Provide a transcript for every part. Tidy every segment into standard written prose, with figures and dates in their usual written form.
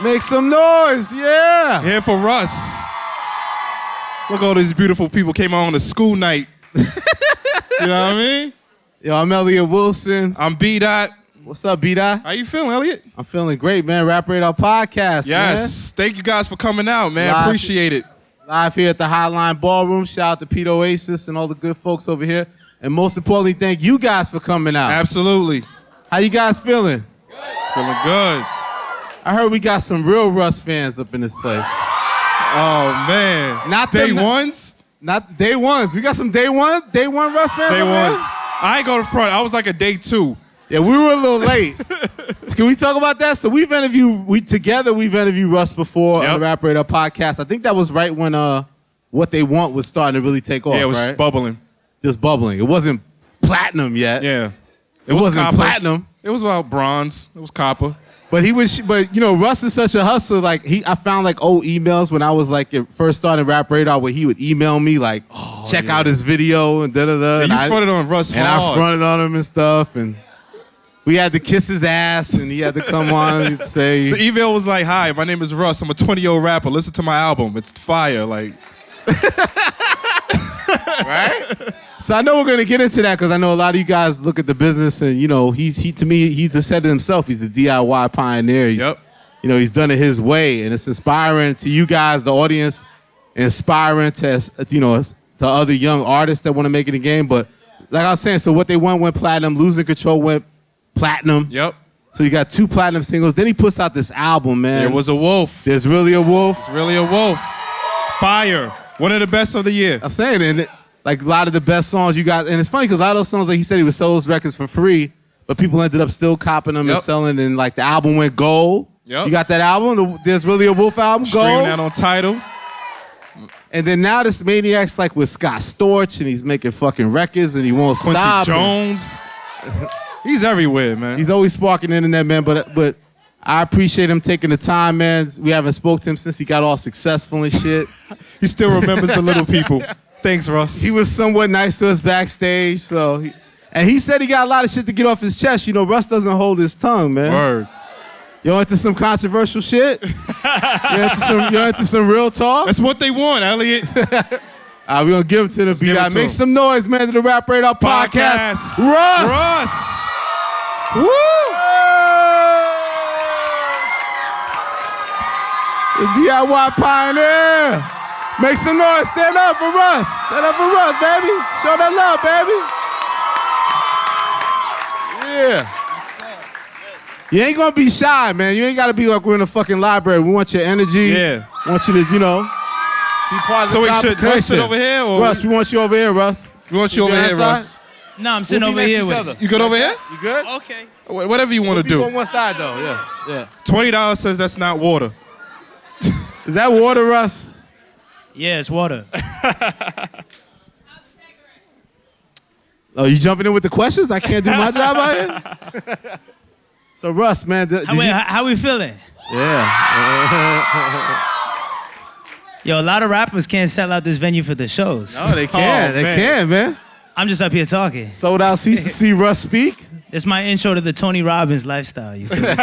Make some noise, yeah. Here for Russ. Look at all these beautiful people came on a school night. You know what I mean? Yo, I'm Elliot Wilson. I'm B-Dot. What's up, B-Dot? How you feeling, Elliot? I'm feeling great, man. Rap Radar Podcast, man. Yes. Thank you guys for coming out, man. Appreciate it. Live here at the Highline Ballroom. Shout out to Pete Oasis and all the good folks over here. And most importantly, thank you guys for coming out. Absolutely. How you guys feeling? Good. Feeling good. I heard we got some real Russ fans up in this place. Oh, man. Not day ones? Not day ones. We got some day one Russ fans. Day ones. I ain't go to front. I was like a day two. Yeah, we were a little late. Can we talk about that? So we've interviewed Russ before on the Rap Radar Podcast. I think that was right when What They Want was starting to really take off. Yeah, it was right? bubbling. Just bubbling. It wasn't platinum yet. Yeah. It wasn't copper. platinum. It was about bronze. It was copper. But you know, Russ is such a hustler. Like I found like old emails when I was like first starting Rap Radar where he would email me like, check out his video and da-da-da. Yeah, you fronted on Russ hard. And I fronted on him and stuff. And we had to kiss his ass and he had to come on and say. The email was like, hi, my name is Russ. I'm a 20-year-old rapper. Listen to my album. It's fire. Like. Right? So I know we're gonna get into that because I know a lot of you guys look at the business and you know he just said it himself. He's a DIY pioneer. You know, he's done it his way, and it's inspiring to you guys, the audience, inspiring to to other young artists that want to make it a game. But like I was saying, so What They Want went platinum, Losing Control went platinum. Yep. So you got 2 platinum singles. Then he puts out this album, man. There Was a Wolf. There's Really a Wolf. It's really a wolf. Fire. One of the best of the year. I'm saying, and like a lot of the best songs you got, and it's funny because a lot of those songs, like he said, he would sell those records for free, but people ended up still copping them and selling, and like the album went gold. Yep. You got that album? There's Really a Wolf album, gold. Stream that on TIDAL. And then now this Maniac's like with Scott Storch, and he's making fucking records, and he won't Quincy stop. Jones. He's everywhere, man. He's always sparking the internet, man, but I appreciate him taking the time, man. We haven't spoke to him since he got all successful and shit. He still remembers the little people. Thanks, Russ. He was somewhat nice to us backstage, and he said he got a lot of shit to get off his chest. You know, Russ doesn't hold his tongue, man. Word. You into some controversial shit? You into some real talk? That's what they want, Elliot. We're gonna give it to the beat. Make some noise, man, to the Rap Radar Podcast. Russ! Woo! The DIY pioneer. Make some noise. Stand up for Russ. Stand up for Russ, baby. Show that love, baby. Yeah. You ain't gonna be shy, man. You ain't gotta be like we're in a fucking library. We want your energy. Yeah. We want you to, be part of the So should Russ sit over here? Or Russ, we want you over here, Russ. We want you over here, Russ. No, I'm sitting over here with you. You good over here? You good? Okay. Whatever you want to do. On one side, though. Yeah. $20 says that's not water. Is that water, Russ? Yeah, it's water. Oh, you jumping in with the questions? I can't do my job out here? So, Russ, man. How we feeling? Yeah. Yo, a lot of rappers can't sell out this venue for the shows. No, they can. They can, man. I'm just up here talking. Sold out seats to see Russ speak. It's my intro to the Tony Robbins lifestyle. You feel me?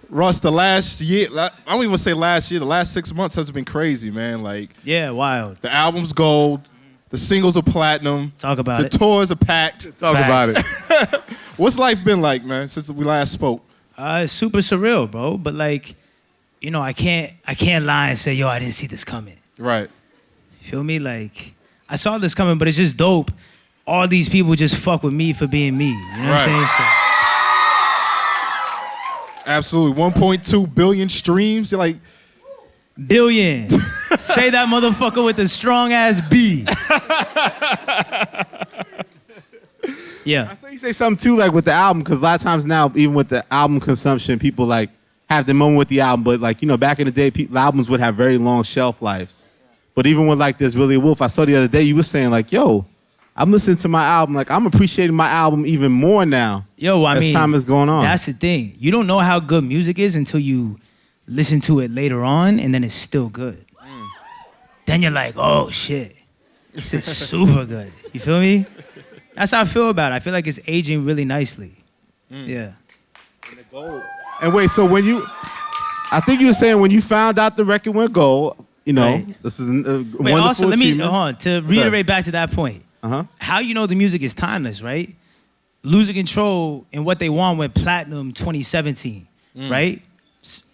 Russ, the last year, I don't even say last year, the last 6 months has been crazy, man. Like, yeah, wild. The album's gold, the singles are platinum. Talk about it. The tours are packed. Talk about it. What's life been like, man, since we last spoke? It's super surreal, bro. But like, you know, I can't lie and say, yo, I didn't see this coming. Right. You feel me? Like, I saw this coming, but it's just dope. All these people just fuck with me for being me. You know what I'm saying? So, absolutely. 1.2 billion streams. You're like... Billion. Say that motherfucker with a strong ass B. Yeah. I saw you say something too, like with the album, because a lot of times now, even with the album consumption, people like have the moment with the album. But like, you know, back in the day, albums would have very long shelf lives. But even with like There's Really a Wolf, I saw the other day you were saying like, yo, I'm listening to my album, like I'm appreciating my album even more now. Yo, I mean, as time is going on. That's the thing. You don't know how good music is until you listen to it later on, and then it's still good. Then you're like, oh shit, this is super good. You feel me? That's how I feel about it. I feel like it's aging really nicely. Yeah. And the gold. And wait, so when you, I think you were saying when you found out the record went gold, you know, Right. this is a wonderful Wait, also, let me, achievement. hold on, to reiterate back to that point. How you know the music is timeless, right? Losing Control and What They Want went platinum 2017, right?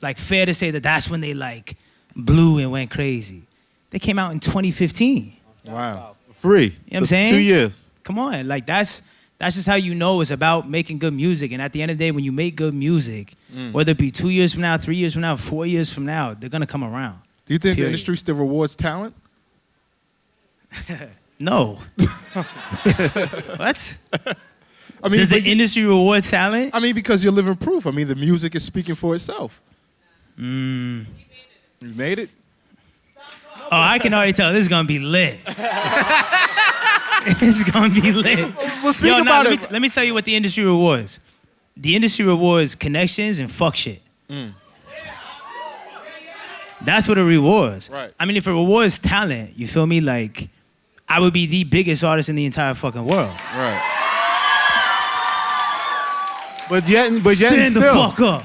Like, fair to say that that's when they, like, blew and went crazy. They came out in 2015. Wow. Free. You know what I'm saying? 2 years. Come on, like, that's just how you know it's about making good music. And at the end of the day, when you make good music, whether it be 2 years from now, 3 years from now, 4 years from now, they're gonna come around. Do you think the Period. industry still rewards talent? No. What? I mean, Does the industry reward talent? I mean, because you're living proof. I mean, the music is speaking for itself. You made it? Oh, I can already tell this is gonna be lit. It's gonna be lit. Well, speak about it. Let me tell you what the industry rewards. The industry rewards connections and fuck shit. That's what it rewards. Right. I mean, if it rewards talent, you feel me? Like, I would be the biggest artist in the entire fucking world. Right. But yet Stand the still. fuck up.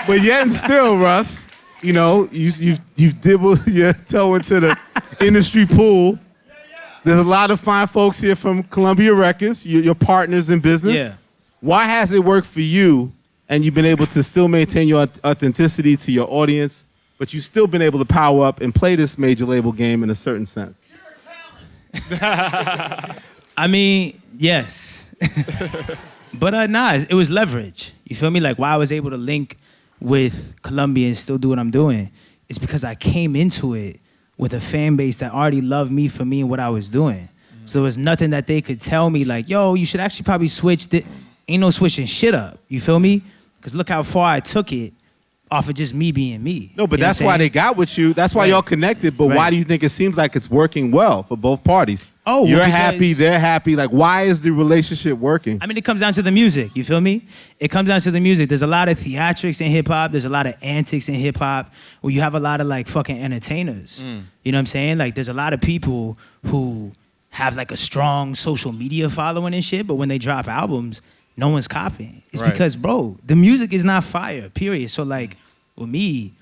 But yet and still, Russ, you know, you've dibbled your toe into the industry pool. There's a lot of fine folks here from Columbia Records, your partners in business. Yeah. Why has it worked for you and you've been able to still maintain your authenticity to your audience, but you've still been able to power up and play this major label game in a certain sense? I mean, yes. But nah, it was leverage. You feel me? Like, why I was able to link with Columbia and still do what I'm doing, it's because I came into it with a fan base that already loved me for me and what I was doing. So there was nothing that they could tell me like, yo, you should actually probably switch. Ain't no switching shit up. You feel me? Because look how far I took it off of just me being me. No, but You know that's what I'm why saying? they got with you. That's why Right. y'all connected. But why Right. do you think it seems like it's working well for both parties? Oh, well, you're because- happy, they're happy. Like, why is the relationship working? I mean, it comes down to the music. You feel me? It comes down to the music. There's a lot of theatrics in hip hop. There's a lot of antics in hip hop where you have a lot of like fucking entertainers. You know what I'm saying? Like, there's a lot of people who have like a strong social media following and shit, but when they drop albums, no one's copying. It's Right. because, bro, the music is not fire, period. So like, with me,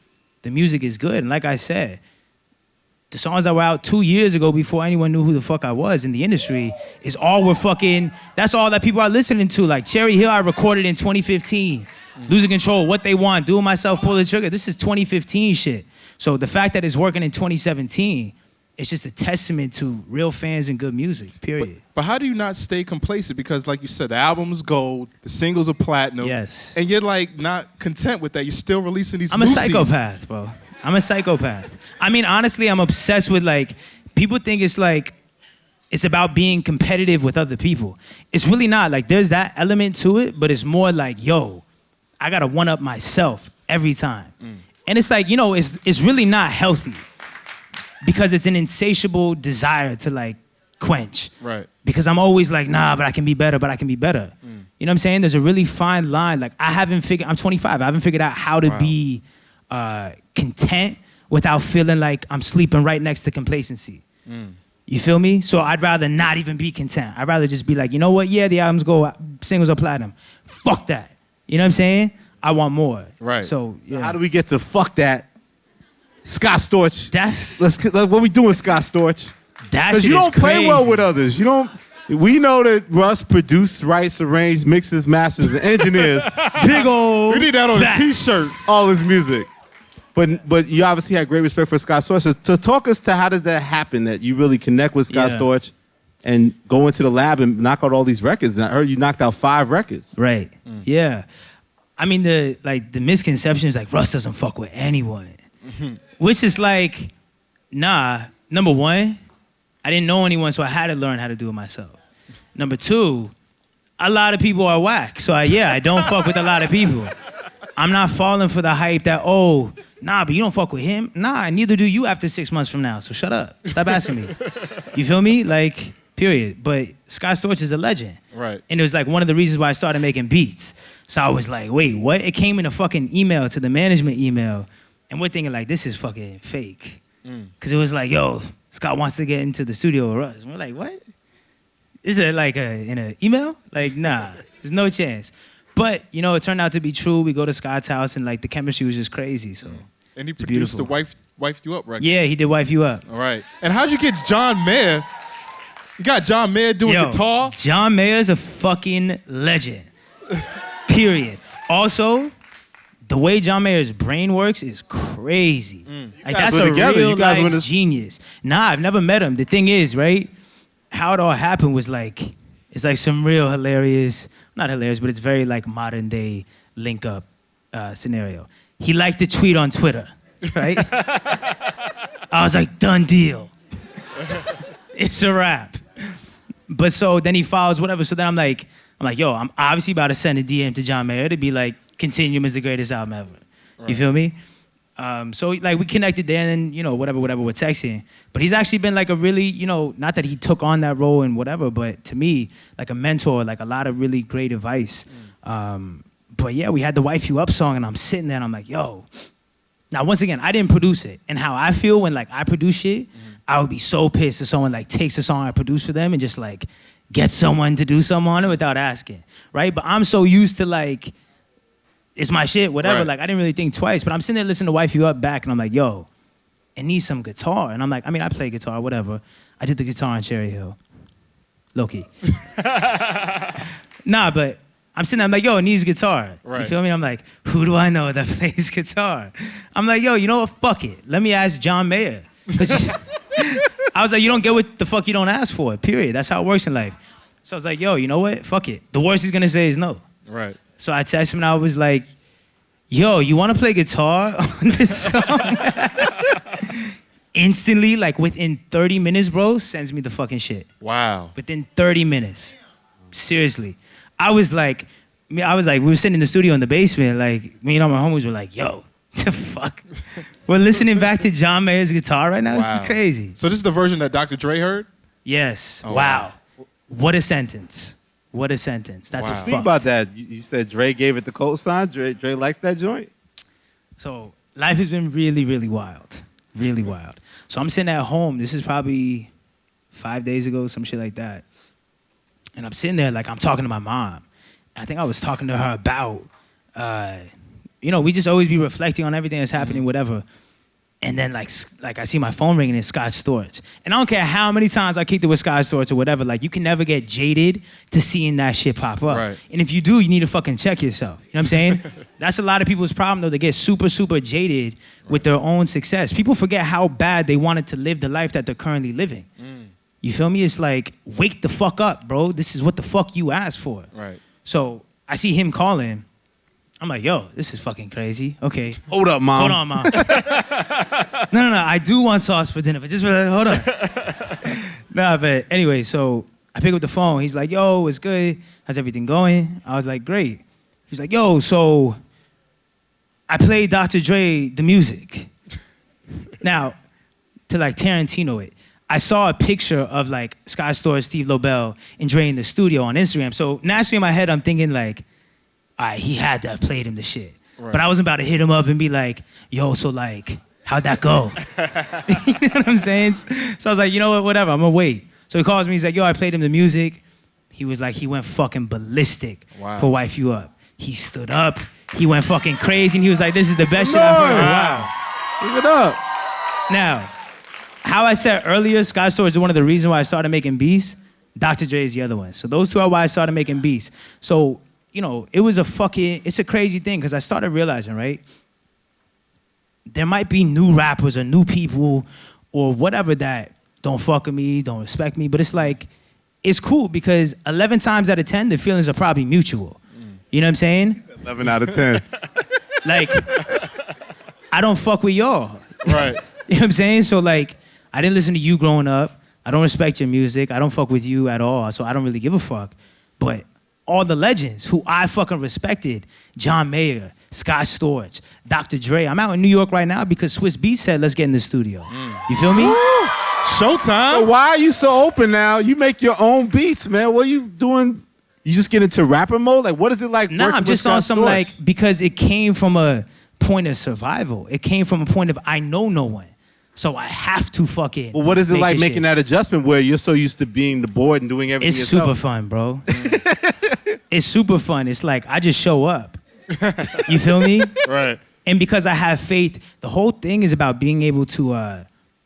the music is good. And like I said, the songs that were out 2 years ago before anyone knew who the fuck I was in the industry is all we're fucking, that's all that people are listening to. Like Cherry Hill, I recorded in 2015. Losing Control, What They Want, Doing Myself, Pull the Trigger. This is 2015 shit. So the fact that it's working in 2017, it's just a testament to real fans and good music, period. But how do you not stay complacent? Because like you said, the album's gold, the singles are platinum. Yes. And you're like not content with that. You're still releasing these I'm a loosies. psychopath, bro. I'm a psychopath. I mean, honestly, I'm obsessed with like, people think it's like, it's about being competitive with other people. It's really not. Like, there's that element to it, but it's more like, yo, I gotta one-up myself every time. And it's like, you know, it's really not healthy because it's an insatiable desire to like quench. Right. Because I'm always like, nah, but I can be better, but I can be better. You know what I'm saying? There's a really fine line. Like, I'm 25. I haven't figured out how to be content without feeling like I'm sleeping right next to complacency. You feel me? So I'd rather not even be content. I'd rather just be like, you know what? Yeah, the albums go, singles are platinum. Fuck that. You know what I'm saying? I want more. Right. So, yeah. How do we get to fuck that? Scott Storch. That's, What we doing, Scott Storch? that Because shit you is don't play crazy. well with others. You don't. We know that Russ produces, writes, arranges, mixes, masters, and engineers Big old We need that on a facts. t-shirt. all his music. But you obviously had great respect for Scott Storch. So talk us to how did that happen that you really connect with Scott Yeah. Storch and go into the lab and knock out all these records. And I heard you knocked out 5 records. Right. Yeah. I mean, the misconception is like Russ doesn't fuck with anyone. Which is like, nah, number one, I didn't know anyone, so I had to learn how to do it myself. Number two, a lot of people are whack. So I don't fuck with a lot of people. I'm not falling for the hype that, oh, nah, but you don't fuck with him. Nah, neither do you after 6 months from now. So shut up. Stop asking me. You feel me? Like, period. But Scott Storch is a legend. Right. And it was like one of the reasons why I started making beats. So I was like, wait, what? It came in a fucking email to the management email. And we're thinking like, this is fucking fake. Because it was like, yo, Scott wants to get into the studio with Russ. And we're like, what? Is it like in an email? Like, nah. There's no chance. But, you know, it turned out to be true. We go to Scott's house, and, like, the chemistry was just crazy, so. And he produced the Wife You Up record. Yeah, he did Wife You Up. All right. And how'd you get John Mayer? You got John Mayer doing guitar? John Mayer's a fucking legend. Period. Also, the way John Mayer's brain works is crazy. Like, that's a real life genius. Nah, I've never met him. The thing is, right, how it all happened was like, it's like some real hilarious, not hilarious, but it's very like modern day link up scenario. He liked to tweet on Twitter, right? I was like, done deal. It's a wrap. But so then he follows whatever. So then I'm like, yo, I'm obviously about to send a DM to John Mayer to be like, Continuum is the greatest album ever. Right. You feel me? So like we connected there and then, you know, whatever, we're texting. But he's actually been like a really, you know, not that he took on that role and whatever, but to me, like a mentor, like a lot of really great advice. But yeah, we had the Wife You Up song and I'm sitting there and I'm like, yo. Now, once again, I didn't produce it. And how I feel when like I produce shit, I would be so pissed if someone like takes a song I produced for them and just like gets someone to do something on it without asking, right? But I'm so used to like, it's my shit, whatever. Right. Like, I didn't really think twice. But I'm sitting there listening to Wife You Up back, and I'm like, yo, it needs some guitar. And I'm like, I mean, I play guitar, whatever. I did the guitar on Cherry Hill. Low-key. Nah, but I'm sitting there, I'm like, yo, it needs guitar. Right. You feel me? I'm like, who do I know that plays guitar? I'm like, yo, you know what? Fuck it. Let me ask John Mayer. I was like, you don't get what the fuck you don't ask for, period. That's how it works in life. So I was like, yo, you know what? Fuck it. The worst he's going to say is no. Right. So I texted him and I was like, yo, you want to play guitar on this song? Instantly, like within 30 minutes, bro, sends me the fucking shit. Wow. Within 30 minutes. Seriously. I was like, we were sitting in the studio in the basement, like, me and all my homies were like, yo, the fuck? We're listening back to John Mayer's guitar right now? Wow. This is crazy. So this is the version that Dr. Dre heard? Yes. Oh, wow. What a sentence. What a sentence. That's Speak about that. You said Dre gave it the cosign. Dre likes that joint. So life has been really, really wild. Really wild. So I'm sitting at home. This is probably 5 days ago, some shit like that. And I'm sitting there like I'm talking to my mom. I think I was talking to her about, you know, we just always be reflecting on everything that's happening, whatever. And then like I see my phone ringing, it's Scott Storch. And I don't care how many times I kicked it with Scott Storch or whatever, like you can never get jaded to seeing that shit pop up. Right. And if you do, you need to fucking check yourself. You know what I'm saying? That's a lot of people's problem though. They get super, super jaded with their own success. People forget how bad they wanted to live the life that they're currently living. You feel me? It's like, wake the fuck up, bro. This is what the fuck you asked for. Right. So I see him calling. I'm like, yo, this is fucking crazy. Okay. Hold up, Mom. Hold on, Mom. No. I do want sauce for dinner, but just hold on. Nah, but anyway, so I pick up the phone. He's like, yo, it's good. How's everything going? I was like, great. He's like, yo, so I played Dr. Dre the music. Now, to like Tarantino it, I saw a picture of like Scott Storch, Steve Lobel, and Dre in the studio on Instagram. So naturally in my head, I'm thinking like, all right, he had to have played him the shit. Right. But I wasn't about to hit him up and be like, yo, so like, how'd that go? You know what I'm saying? So I was like, you know what, whatever, I'm gonna wait. So he calls me, he's like, yo, I played him the music. He was like, he went fucking ballistic for Wife You Up. He stood up, he went fucking crazy, and he was like, this is the best shit I've heard. Wow. Give it up. Now, how I said earlier, Scott Storch is one of the reasons why I started making beats. Dr. Dre is the other one. So those two are why I started making beats. So, you know, it's a crazy thing because I started realizing, right? There might be new rappers or new people or whatever that don't fuck with me, don't respect me, but it's like, it's cool because 11 times out of 10, the feelings are probably mutual. You know what I'm saying? 11 out of 10. Like, I don't fuck with y'all. Right. You know what I'm saying? So like, I didn't listen to you growing up. I don't respect your music. I don't fuck with you at all. So I don't really give a fuck. But all the legends who I fucking respected, John Mayer, Scott Storch, Dr. Dre. I'm out in New York right now because Swiss Beats said, let's get in the studio. You feel me? Showtime. So why are you so open now? You make your own beats, man. What are you doing? You just get into rapper mode? Like, what is it like? Nah, I'm just on some like, because it came from a point of survival. It came from a point of I know no one. So I have to fucking. Well, what is it like making that adjustment where you're so used to being the board and doing everything yourself? It's super fun, bro. it's super fun. It's like I just show up. You feel me? Right. And because I have faith, the whole thing is about being able to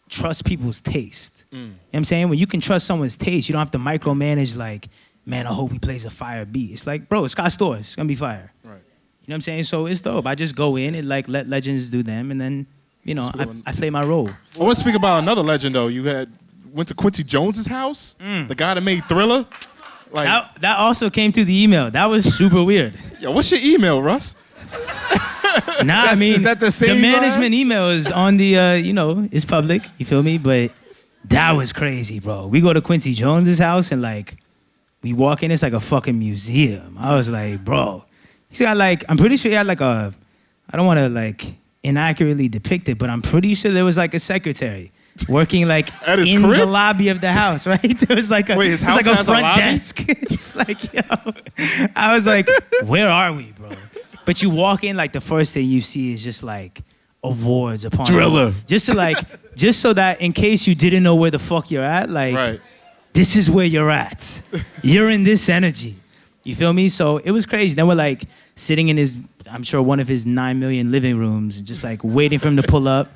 trust people's taste. You know what I'm saying? When you can trust someone's taste, you don't have to micromanage like, man, I hope he plays a fire beat. It's like, bro, it's Scott Storch. It's gonna be fire. Right. You know what I'm saying? So it's dope. I just go in and like let legends do them, and then, you know, I play my role. I want to speak about another legend though. You went to Quincy Jones's house, the guy that made Thriller. Like That also came through the email. That was super weird. Yo, what's your email, Russ? Nah, I mean, is that the same management email is on the, you know, it's public. You feel me? But that was crazy, bro. We go to Quincy Jones's house and like, we walk in, it's like a fucking museum. I was like, bro. He's got like, I'm pretty sure he had like I don't want to like inaccurately depict it, but I'm pretty sure there was like a secretary working like in crib? the lobby of the house, right? There was like Wait, his house like a has front a lobby? desk. It's like, yo. I was like, where are we, bro? But you walk in, like the first thing you see is just like awards upon Driller. awards. Just so that in case you didn't know where the fuck you're at, like Right. this is where you're at. You're in this energy. You feel me? So it was crazy. Then we're like sitting in his, I'm sure one of his 9 million living rooms, and just like waiting for him to pull up.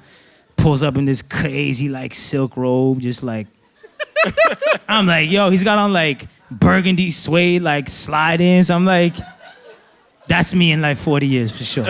Pulls up in this crazy like silk robe, just like, I'm like, yo, he's got on like burgundy suede, like slide-ins. I'm like, that's me in like 40 years for sure.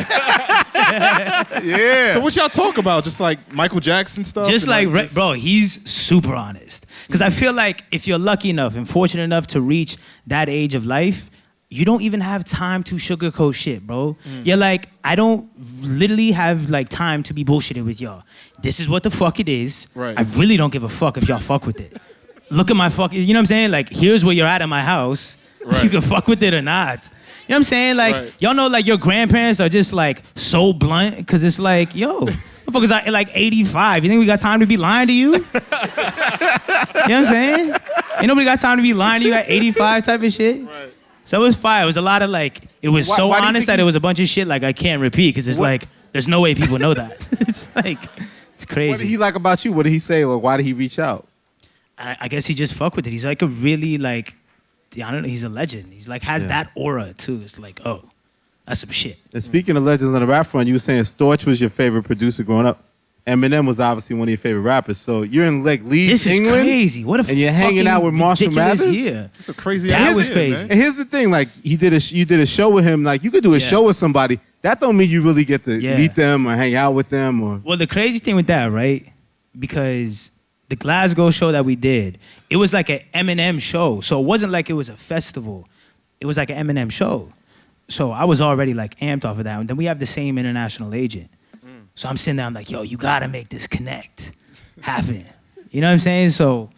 Yeah. So what y'all talk about? Just like Michael Jackson stuff? Just and, like, bro, he's super honest. Because I feel like if you're lucky enough and fortunate enough to reach that age of life, you don't even have time to sugarcoat shit, bro. You're like, I don't literally have like time to be bullshitted with y'all. This is what the fuck it is. Right. I really don't give a fuck if y'all fuck with it. Look at my fucking, you know what I'm saying? Like, here's where you're at in my house. Right. You can fuck with it or not. You know what I'm saying? Like, Right. y'all know like your grandparents are just like so blunt because it's like, yo, motherfuckers are like 85. You think we got time to be lying to you? You know what I'm saying? Ain't nobody got time to be lying to you at 85 type of shit. Right. So it was fire. It was a lot of like, it was Why so do you honest think that it was a bunch of shit like I can't repeat because it's like, there's no way people know that. It's like, it's crazy. What did he like about you? What did he say, or why did he reach out? I guess he just fuck with it. He's like a really like, I don't know, he's a legend. He's like, has that aura too. It's like, oh, that's some shit. And speaking of legends on the rap front, you were saying Storch was your favorite producer growing up. Eminem was obviously one of your favorite rappers. So you're in like Leeds, This is England, crazy. What a and you're hanging out with Marshall ridiculous Mathers? year. It's a crazy That idea, was crazy. man. And here's the thing, like you did a show with him. Like you could do a show with somebody. That don't mean you really get to meet them or hang out with them or. Well, the crazy thing with that, right? Because the Glasgow show that we did, it was like an Eminem show. So it wasn't like it was a festival. It was like an Eminem show. So I was already like amped off of that. And then we have the same international agent. So I'm sitting there, I'm like, yo, you gotta make this connect happen. You know what I'm saying? So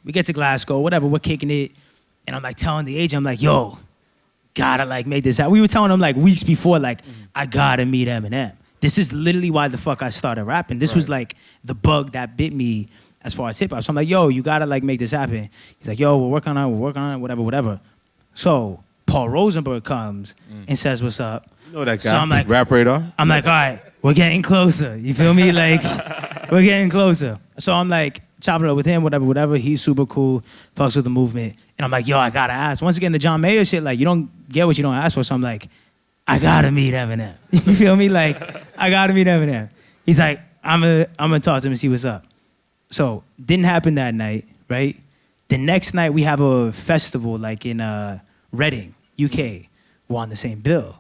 we get to Glasgow, whatever, we're kicking it. And I'm like telling the agent, I'm like, yo, gotta like make this happen. We were telling him like weeks before, like, I gotta meet Eminem. This is literally why the fuck I started rapping. This was like the bug that bit me as far as hip hop. So I'm like, yo, you gotta like make this happen. He's like, yo, we're working on it, whatever. So Paul Rosenberg comes and says, what's up? You know that guy, So I'm like, Rap Radar. I'm like, all right, we're getting closer. You feel me? Like, we're getting closer. So I'm like, chopping it up with him, whatever. He's super cool, fucks with the movement. And I'm like, yo, I gotta ask. Once again, the John Mayer shit, like, you don't get what you don't ask for. So I'm like, I gotta meet Eminem. You feel me? Like, I gotta meet Eminem. He's like, I'm gonna talk to him and see what's up. So, didn't happen that night, right? The next night, we have a festival, like in Reading, UK. We're on the same bill.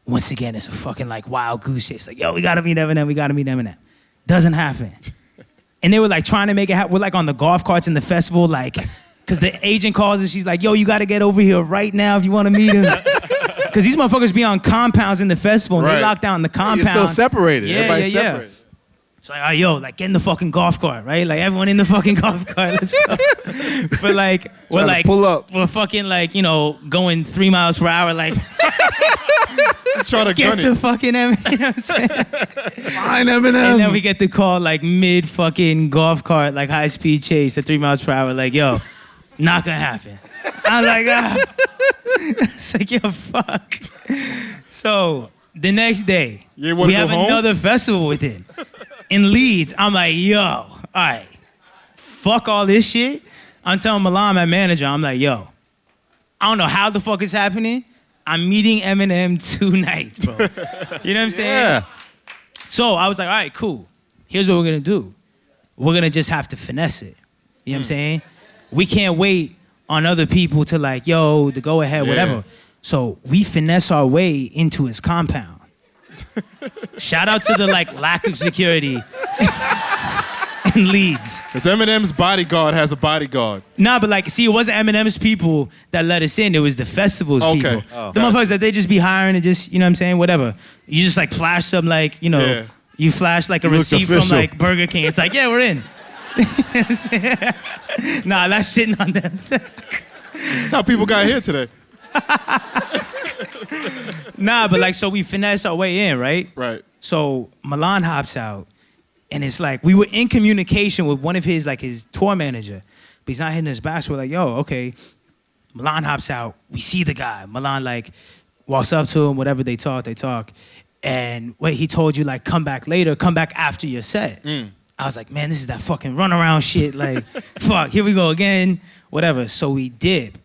Once again, it's a fucking like wild goose chase. Like, yo, we gotta meet Eminem. Doesn't happen. And they were like trying to make it happen. We're like on the golf carts in the festival, like, because the agent calls and she's like, yo, you gotta get over here right now if you wanna meet him. Because these motherfuckers be on compounds in the festival and they lock down the compound. You're so separated. Yeah, Everybody's yeah. separated. So like, all right, yo, like get in the fucking golf cart, right? Like everyone in the fucking golf cart, let's go. But like, we're Trying to like, pull up. we're fucking like, you know, going 3 miles per hour, like, Try to get gun to it. fucking Eminem, you know what I'm saying? Fine, Eminem. And then we get the call like mid fucking golf cart, like high speed chase at 3 miles per hour, like, yo, not gonna happen. I'm like, It's like, yo, fuck. So the next day, You wanna we go have home? another festival with him in Leeds. I'm like, yo, all right, fuck all this shit. I'm telling Milan, my manager, I'm like, yo, I don't know how the fuck it's happening. I'm meeting Eminem tonight, bro. You know what I'm saying? Yeah. So I was like, all right, cool. Here's what we're gonna do. We're gonna just have to finesse it. You know what I'm saying? We can't wait on other people to like, yo, the go ahead, whatever. So we finesse our way into his compound. Shout out to the like lack of security in Leeds. Because Eminem's bodyguard has a bodyguard. Nah, but like, see, it wasn't Eminem's people that let us in. It was the festival's people. Oh, the motherfuckers that they just be hiring and just, you know what I'm saying, whatever. You just like flash some like, you know, you flash like a receipt from like Burger King. It's like, yeah, we're in. Nah, that's shitting on them. That's how people got here today. Nah, but like, so we finesse our way in, right? Right. So Milan hops out, and it's like, we were in communication with one of his, like his tour manager, but he's not hitting his back, so we're like, yo, okay. Milan hops out, we see the guy. Milan like walks up to him, whatever, they talk. And wait, he told you like, come back later, come back after your set. I was like, man, this is that fucking runaround shit. Like, fuck, here we go again, whatever. So we did.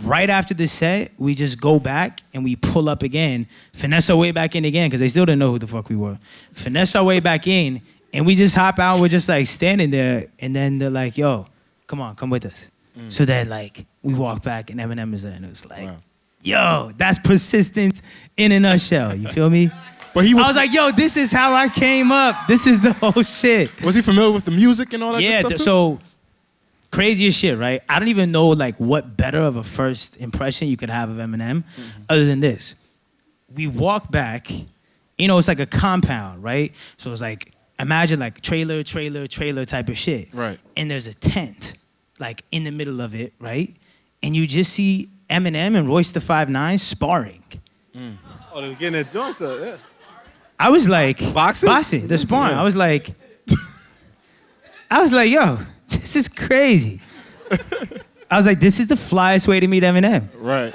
Right after the set, we just go back and we pull up again, finesse our way back in again, because they still didn't know who the fuck we were. Finesse our way back in, and we just hop out, we're just like standing there, and then they're like, yo, come on, come with us. So then like, we walk back and Eminem is there, and it was like, yo, that's persistence in a nutshell, you feel me? But I was like, yo, this is how I came up. This is the whole shit. Was he familiar with the music and all that good stuff too? So craziest shit, right? I don't even know like what better of a first impression you could have of Eminem other than this. We walk back, you know, it's like a compound, right? So it's like, imagine like trailer type of shit. Right. And there's a tent like in the middle of it, right? And you just see Eminem and Royce the 5'9" sparring. Oh, they're getting their joints up, yeah. I was like, Boxing? they're sparring. I was like, yo, this is crazy. I was like, this is the flyest way to meet Eminem. Right.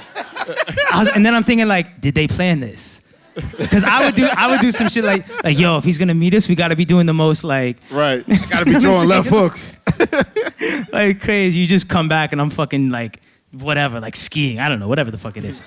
And then I'm thinking like, did they plan this? Because I would do some shit like, yo, if he's gonna meet us, we gotta be doing the most like, Right. Gotta be throwing left hooks. like crazy. You just come back and I'm fucking like, whatever, like skiing. I don't know, whatever the fuck it is.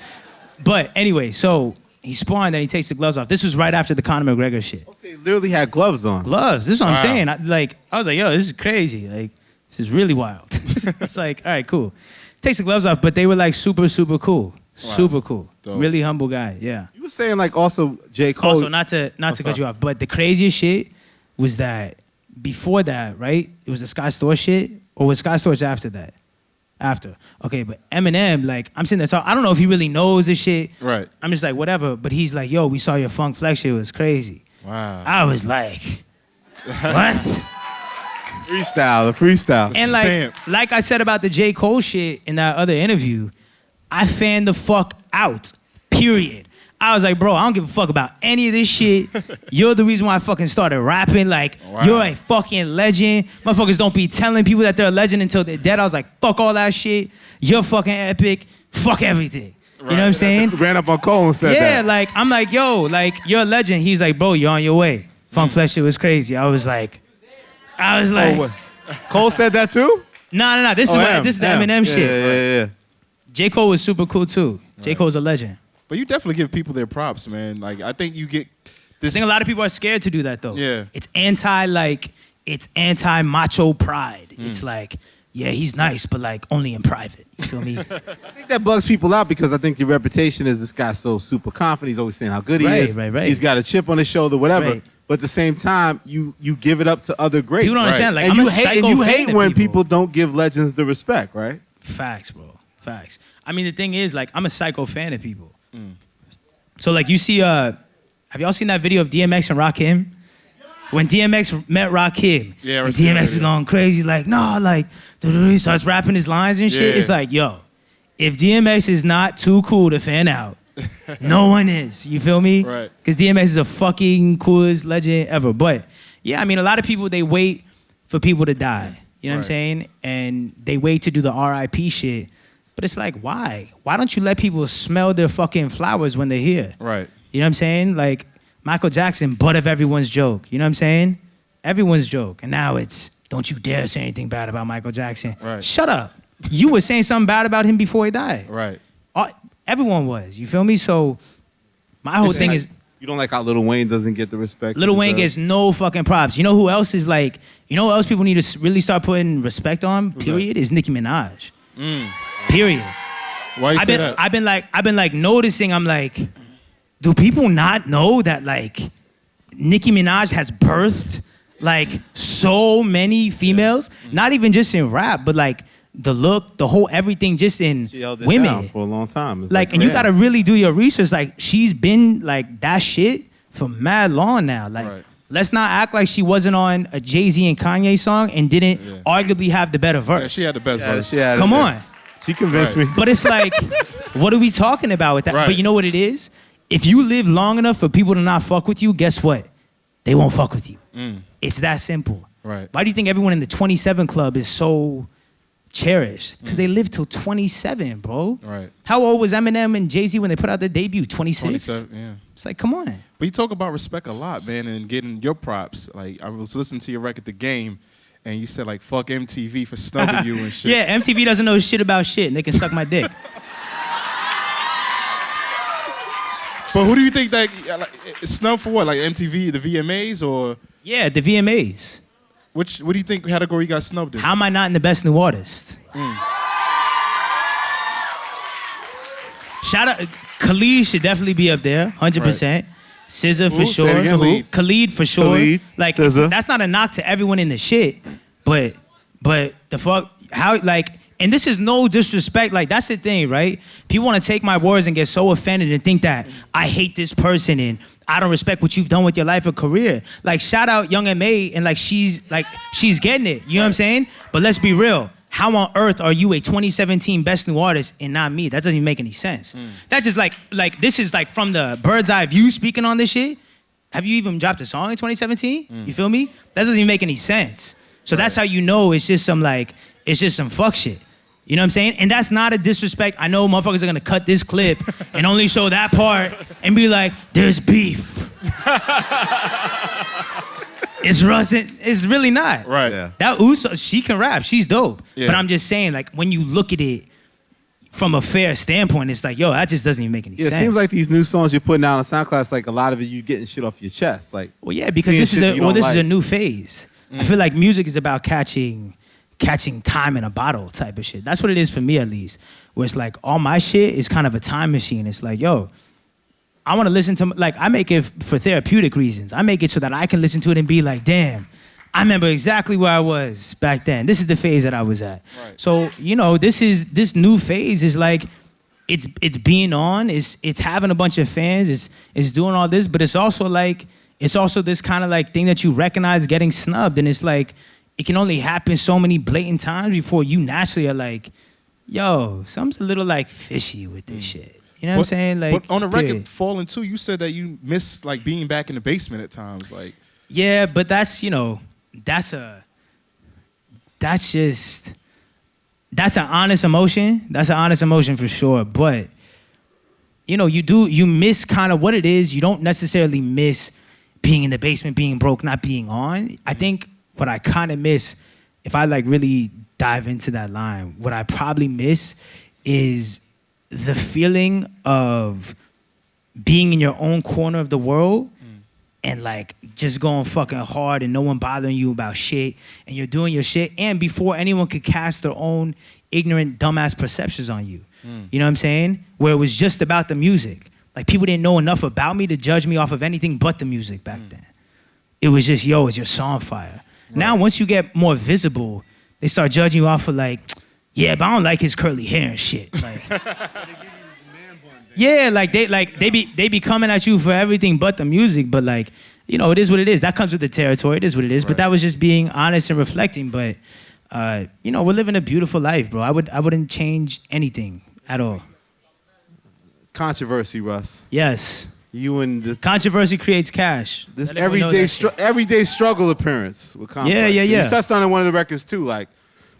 But anyway, so he's sparring, then he takes the gloves off. This was right after the Conor McGregor shit. Oh, so he literally had gloves on. Gloves. This is what I'm saying. I was like, yo, this is crazy. Like, this is really wild. It's like, all right, cool. Takes the gloves off, but they were like super, super cool. Wow. Super cool. Dope. Really humble guy. Yeah. You were saying like also J. Cole. Also, not to cut you off, but the craziest shit was that before that, right? It was the Sky Store shit, or was Sky Storage after that? After. Okay, but Eminem, like, I'm sitting there talking, I don't know if he really knows this shit. Right. I'm just like, whatever. But he's like, yo, we saw your Funk Flex shit. It was crazy. Wow. I was like, what? Freestyle. And like I said about the J. Cole shit in that other interview, I fanned the fuck out, period. I was like, bro, I don't give a fuck about any of this shit. You're the reason why I fucking started rapping. Like, you're a fucking legend. Motherfuckers don't be telling people that they're a legend until they're dead. I was like, fuck all that shit. You're fucking epic. Fuck everything. Right. You know what I'm saying? Ran up on Cole and said that. Yeah, like, I'm like, yo, like, you're a legend. He's like, bro, you're on your way. Funk Flex shit was crazy. I was like, oh, Cole said that too? No. This is the Eminem shit. Yeah. J. Cole was super cool too. J. Cole's a legend. But you definitely give people their props, man. Like, I think you get this. I think a lot of people are scared to do that though. Yeah. It's anti macho pride. It's like, yeah, he's nice, but like only in private. You feel me? I think that bugs people out because I think your reputation is this guy's so super confident. He's always saying how good he is. Right. He's got a chip on his shoulder, whatever. Right. But at the same time, you give it up to other greats. You don't understand. Like, and I'm you a psycho you fan hate of when people don't give legends the respect, right? Facts, bro. Facts. I mean, the thing is, like, I'm a psycho fan of people. So, like, you see, have y'all seen that video of DMX and Rakim? When DMX met Rakim, yeah, and DMX is going crazy, like, no, like, he starts rapping his lines and shit. Yeah. It's like, yo, if DMX is not too cool to fan out, no one is. You feel me? Right. Because DMX is a fucking coolest legend ever. But, yeah, I mean, a lot of people, they wait for people to die. You know what I'm saying? And they wait to do the RIP shit. But it's like, why? Why don't you let people smell their fucking flowers when they're here? Right. You know what I'm saying? Like, Michael Jackson, butt of everyone's joke. You know what I'm saying? Everyone's joke. And now it's, don't you dare say anything bad about Michael Jackson. Right. Shut up. You were saying something bad about him before he died. Right. Everyone was. You feel me? So my whole thing is. You don't like how Lil Wayne doesn't get the respect? Lil Wayne gets no fucking props. You know who else is like, you know who else people need to really start putting respect on, period, is Nicki Minaj. Period. Why you say that? I've been like noticing, I'm like, do people not know that like Nicki Minaj has birthed like so many females? Not even just in rap, but like the look, the whole everything, just in She held it women down for a long time. It's like, and you gotta really do your research. Like, she's been like that shit for mad long now. Like, let's not act like she wasn't on a Jay-Z and Kanye song and didn't arguably have the better verse. Yeah, she had the best verse. Come on. She convinced me. But it's like, what are we talking about with that? Right. But you know what it is? If you live long enough for people to not fuck with you, guess what? They won't fuck with you. It's that simple. Right. Why do you think everyone in the 27 club is so cherished? Because they lived till 27, bro. Right. How old was Eminem and Jay-Z when they put out their debut? 26? 27, yeah. It's like, come on. But you talk about respect a lot, man, and getting your props. Like, I was listening to your record, The Game, and you said, like, fuck MTV for snubbing you and shit. Yeah, MTV doesn't know shit about shit, and they can suck my dick. But who do you think that, like, snub for what? Like MTV, the VMAs, or? Yeah, the VMAs. What do you think category you got snubbed in? How am I not in the best new artist? Shout out, Khalid should definitely be up there, 100%. SZA for sure. Say it again, Khalid for sure. Khalid, like, SZA. that's not a knock to everyone in the shit, but the fuck, how, like, and this is no disrespect, like, that's the thing, right? People want to take my words and get so offended and think that I hate this person and I don't respect what you've done with your life or career. Like, shout out Young M.A. and like she's getting it, you know what I'm saying? But let's be real. How on earth are you a 2017 best new artist and not me? That doesn't even make any sense. That's just like this is like from the bird's eye view speaking on this shit. Have you even dropped a song in 2017? You feel me? That doesn't even make any sense. So that's how you know it's just some fuck shit. You know what I'm saying? And that's not a disrespect. I know motherfuckers are gonna cut this clip and only show that part and be like, there's beef. It's Russ. It's really not. Right. Yeah. That Uso, she can rap. She's dope. Yeah. But I'm just saying, like, when you look at it from a fair standpoint, it's like, yo, that just doesn't even make any Yeah, sense. it seems like these new songs you're putting out on SoundCloud, it's like a lot of it you getting shit off your chest. Like, well, yeah, because seeing this is shit you don't is a like. new phase. I feel like music is about catching time in a bottle type of shit. That's what it is for me, at least. Where it's like all my shit is kind of a time machine. It's like, yo, I want to listen to, like, I make it for therapeutic reasons. I make it so that I can listen to it and be like, damn, I remember exactly where I was back then. This is the phase that I was at. Right. So, you know, this new phase is like, it's being on, it's having a bunch of fans, it's doing all this, but it's also this kind of like thing that you recognize getting snubbed, and it's like, it can only happen so many blatant times before you naturally are like, yo, something's a little like fishy with this shit. You know what I'm saying? Like, but on the record, period. Falling 2, you said that you miss like being back in the basement at times. Like, Yeah, but that's, you know, that's an honest emotion. That's an honest emotion for sure. But, you know, you miss kind of what it is. You don't necessarily miss being in the basement, being broke, not being on. I think what I kind of miss, if I like really dive into that line, what I probably miss is the feeling of being in your own corner of the world and like just going fucking hard and no one bothering you about shit and you're doing your shit, and before anyone could cast their own ignorant dumbass perceptions on you. You know what I'm saying? Where it was just about the music. Like, people didn't know enough about me to judge me off of anything but the music back then. It was just, yo, is your song fire? Right. Now, once you get more visible, they start judging you off of like, yeah, but I don't like his curly hair and shit. Like, yeah, like they be coming at you for everything but the music. But like, you know, it is what it is. That comes with the territory. It is what it is. Right. But that was just being honest and reflecting. But you know, we're living a beautiful life, bro. I wouldn't change anything at all. Controversy, Russ. Yes. You and the controversy creates cash. This everyday struggle appearance with Complex. Yeah. You touched on it in one of the records too. Like,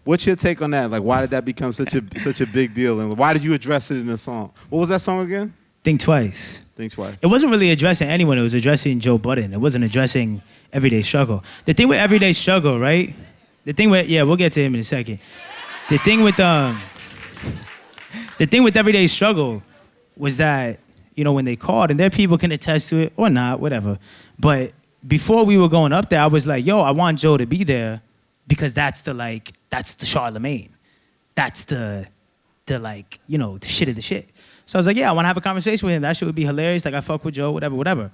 what's your take on that? Like, why did that become such a big deal, and why did you address it in the song? What was that song again? Think Twice. Think Twice. It wasn't really addressing anyone. It was addressing Joe Budden. It wasn't addressing everyday struggle. The thing with everyday struggle, right? We'll get to him in a second. The thing with everyday struggle was that, when they called, and their people can attest to it or not, whatever. But before we were going up there, I was like, yo, I want Joe to be there because that's the Charlemagne. That's the shit of the shit. So I was like, yeah, I want to have a conversation with him. That shit would be hilarious. Like, I fuck with Joe, whatever.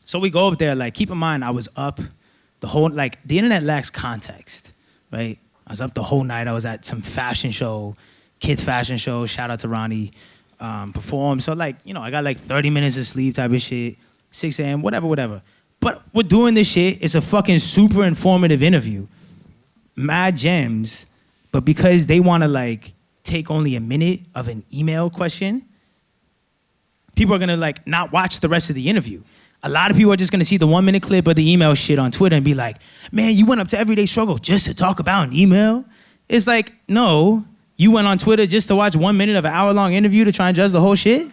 So we go up there. Like, keep in mind, I was up the whole, the internet lacks context, right? I was up the whole night. I was at some fashion show, kids fashion show. Shout out to Ronnie. Perform. So I got 30 minutes of sleep type of shit, 6 a.m., whatever. But we're doing this shit. It's a fucking super informative interview. Mad gems. But because they want to take only a minute of an email question, people are going to not watch the rest of the interview. A lot of people are just going to see the 1 minute clip of the email shit on Twitter and be like, man, you went up to Everyday Struggle just to talk about an email? It's like, no. You went on Twitter just to watch 1 minute of an hour-long interview to try and judge the whole shit? Right.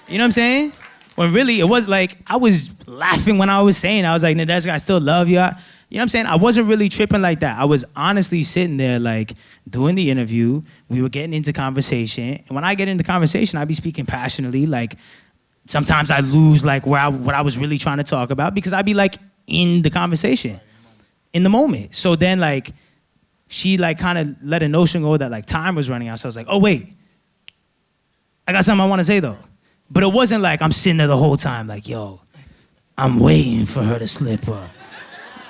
You know what I'm saying? When really, it was I was laughing when I was saying, I was like, Nadeska, I still love you. You know what I'm saying? I wasn't really tripping like that. I was honestly sitting there, doing the interview. We were getting into conversation. And when I get into conversation, I be speaking passionately. Sometimes I lose, what I was really trying to talk about because I be, in the conversation, in the moment. So then, she kind of let a notion go that time was running out. So I was like, oh wait, I got something I want to say though. But it wasn't I'm sitting there the whole time yo, I'm waiting for her to slip up.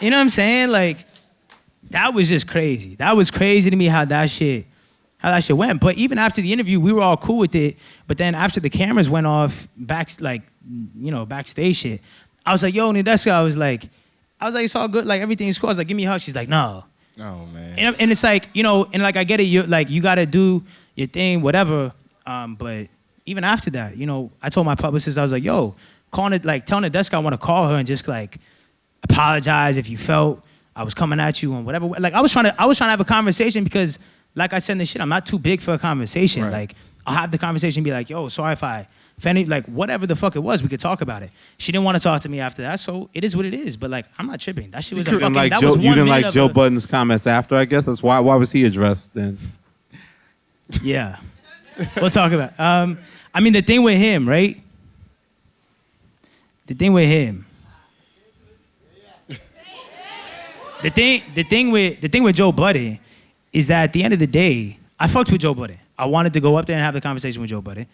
You know what I'm saying? That was just crazy. That was crazy to me how that shit went. But even after the interview, we were all cool with it. But then after the cameras went off, backstage shit, I was like, yo, Nadeska, I was like, it's all good. Everything is cool. I was like, give me a hug. She's like, no. Oh, man. And it's and I get it. You got to do your thing, whatever. But even after that, I told my publicist, I was like, yo, telling Nadeska I want to call her and just apologize if you felt I was coming at you and whatever. I was trying to have a conversation because, like I said in the shit, I'm not too big for a conversation. Right. I'll have the conversation and be like, yo, sorry if I offended, whatever the fuck it was, we could talk about it. She didn't want to talk to me after that, so it is what it is. But I'm not tripping. That shit was a fucking. That was 1 minute. You didn't like Joe Budden's comments after, I guess. That's why was he addressed then? Yeah, we'll talk about. The thing with him, right? The thing with him. The thing with Joe Budden is that at the end of the day, I fucked with Joe Budden. I wanted to go up there and have a conversation with Joe Budden.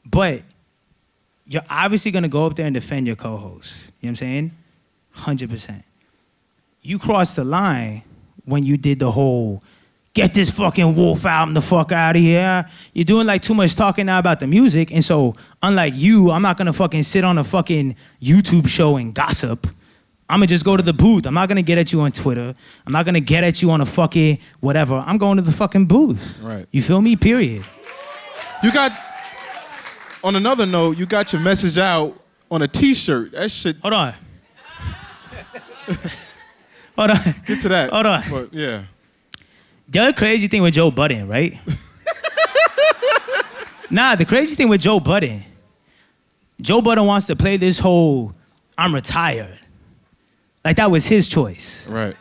But you're obviously going to go up there and defend your co-host. You know what I'm saying? 100%. You crossed the line when you did the whole, get this fucking Wolf album the fuck out of here. You're doing too much talking now about the music. And so, unlike you, I'm not going to fucking sit on a fucking YouTube show and gossip. I'm going to just go to the booth. I'm not going to get at you on Twitter. I'm not going to get at you on a fucking whatever. I'm going to the fucking booth. Right. You feel me? Period. On another note, you got your message out on a T-shirt. That shit. Hold on. Hold on. Get to that. Hold on. But, yeah. The other crazy thing with Joe Budden, right? The crazy thing with Joe Budden wants to play this whole, I'm retired. That was his choice. Right.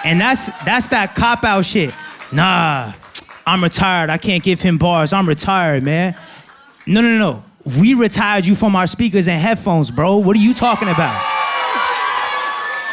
And that's that cop-out shit. Nah, I'm retired. I can't give him bars. I'm retired, man. No. We retired you from our speakers and headphones, bro. What are you talking about?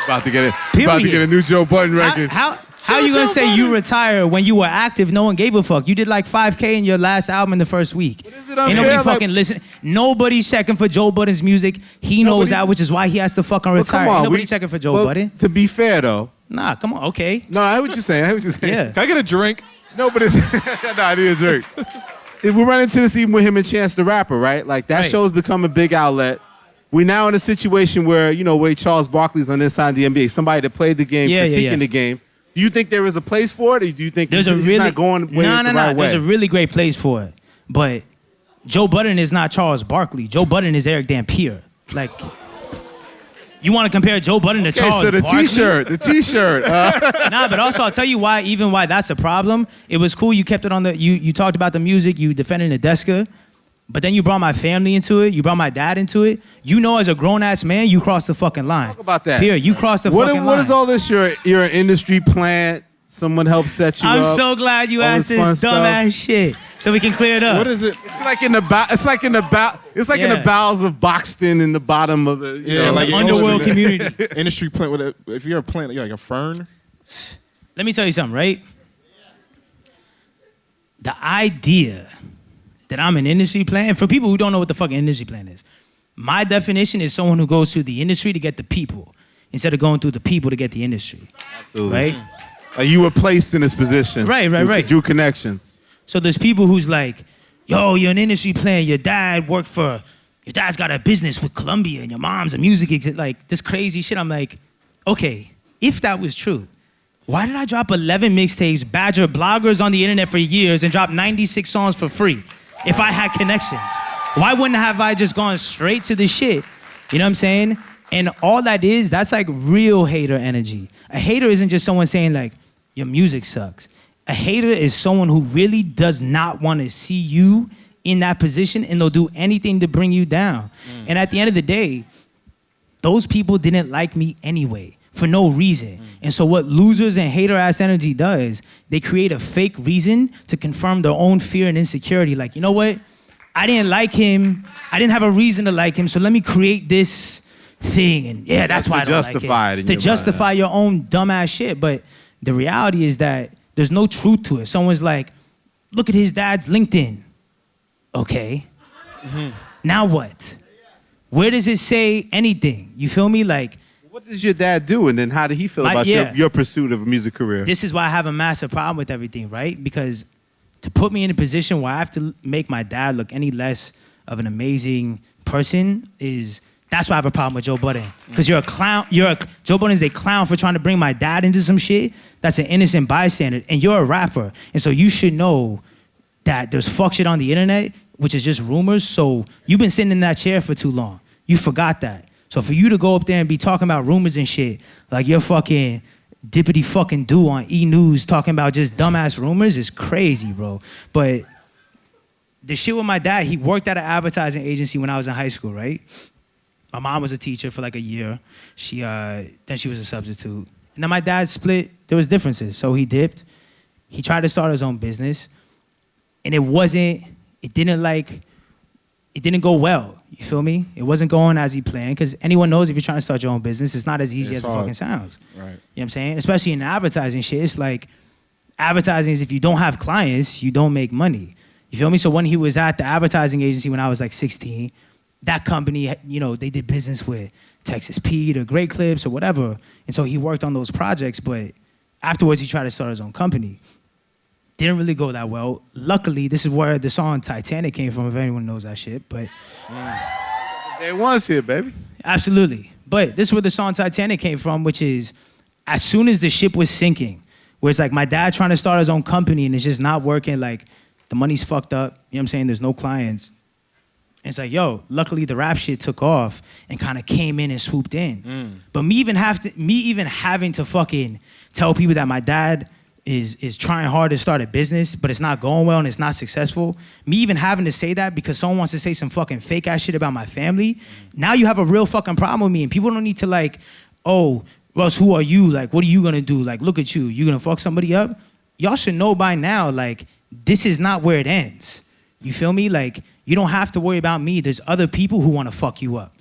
About to get a new Joe Budden record. How you gonna say you retired when you were active? No one gave a fuck. You did 5K in your last album in the first week. But is it unfair? Ain't nobody fucking listen. Nobody's checking for Joe Budden's music. He knows that, which is why he has to fucking retire. Ain't nobody checking for Joe Budden. To be fair, though. Nah, come on, okay. No, I hear what you're saying. Yeah. Can I get a drink? No, but it's... Nah, I need a drink. We run into this even with him and Chance the Rapper, right? That show's become a big outlet. We're now in a situation where, where Charles Barkley's on inside the NBA, somebody that played the game, critiquing the game. Do you think there is a place for it, or do you think he's not going the right way? There's a really great place for it. But Joe Budden is not Charles Barkley. Joe Budden is Eric Dampier. You want to compare Joe Budden to Charles Barkley? The T-shirt. But also I'll tell you why that's a problem. It was cool you kept it on you talked about the music, you defended Nadeska, but then you brought my family into it, you brought my dad into it. As a grown-ass man, you crossed the fucking line. Talk about that. Period. You crossed the fucking line. What is all this? You're an industry plant, someone helped set you I'm up. so glad you all asked this fun this dumbass shit, so we can clear it up. What is it? It's like in the in the bowels of Boxton in the bottom of the like underworld community. Industry plant. If you're a plant, you're like a fern. Let me tell you something, right? The idea that I'm an industry plant, for people who don't know what the fucking industry plant is, my definition is someone who goes through the industry to get the people instead of going through the people to get the industry. Absolutely. Right? You were placed in this position. Right. Through connections. So there's people who's like, yo, you're an industry plant. Your dad's got a business with Columbia and your mom's a music exec. Like this crazy shit. I'm like, okay, if that was true, why did I drop 11 mixtapes, badger bloggers on the internet for years, and drop 96 songs for free if I had connections? Why wouldn't have I just gone straight to the shit? You know what I'm saying? And all that is, that's like real hater energy. A hater isn't just someone saying like, your music sucks. A hater is someone who really does not want to see you in that position, and they'll do anything to bring you down. And at the end of the day, those people didn't like me anyway, for no reason. And so what losers and hater-ass energy does, they create a fake reason to confirm their own fear and insecurity. Like, you know what? I didn't like him. I didn't have a reason to like him, so let me create this thing. And yeah, that's why I don't justify like it. To justify your own dumbass shit. But the reality is that there's no truth to it. Someone's like, look at his dad's LinkedIn. Okay. Now what? Where does it say anything? You feel me? Like, what does your dad do? And then how did he feel about your pursuit of a music career? This is why I have a massive problem with everything, right? Because to put me in a position where I have to make my dad look any less of an amazing person that's why I have a problem with Joe Budden. Because you're a clown. Joe Budden is a clown for trying to bring my dad into some shit that's an innocent bystander. And you're a rapper. And so you should know that there's fuck shit on the internet, which is just rumors. So you've been sitting in that chair for too long. You forgot that. So for you to go up there and be talking about rumors and shit, like you're fucking dippity fucking do on E! News talking about just dumbass rumors is crazy, bro. But the shit with my dad, he worked at an advertising agency when I was in high school, right? My mom was a teacher for like a year. Then she was a substitute. And then my dad split. There was differences. So he dipped. He tried to start his own business. And it didn't go well. You feel me? It wasn't going as he planned. Because anyone knows if you're trying to start your own business, it's not as easy as it fucking sounds. Right. You know what I'm saying? Especially in advertising shit. It's like, advertising is if you don't have clients, you don't make money. You feel me? So when he was at the advertising agency when I was like 16, that company, you know, they did business with Texas Pete or Great Clips or whatever. And so he worked on those projects, but afterwards he tried to start his own company. Didn't really go that well. Luckily, this is where the song Titanic came from, if anyone knows that shit. But Day one's here, baby. Absolutely. But this is where the song Titanic came from, which is as soon as the ship was sinking, where it's like my dad trying to start his own company and it's just not working, like the money's fucked up, you know what I'm saying? There's no clients. And it's like, yo, luckily the rap shit took off and kind of came in and swooped in. But me even having to fucking tell people that my dad is trying hard to start a business, but it's not going well and it's not successful. Me even having to say that because someone wants to say some fucking fake ass shit about my family. Now you have a real fucking problem with me, and people don't need to like, oh, Russ, who are you? Like, what are you gonna do? Like, look at you. You gonna fuck somebody up? Y'all should know by now, like, this is not where it ends. You feel me? Like, you don't have to worry about me. There's other people who want to fuck you up.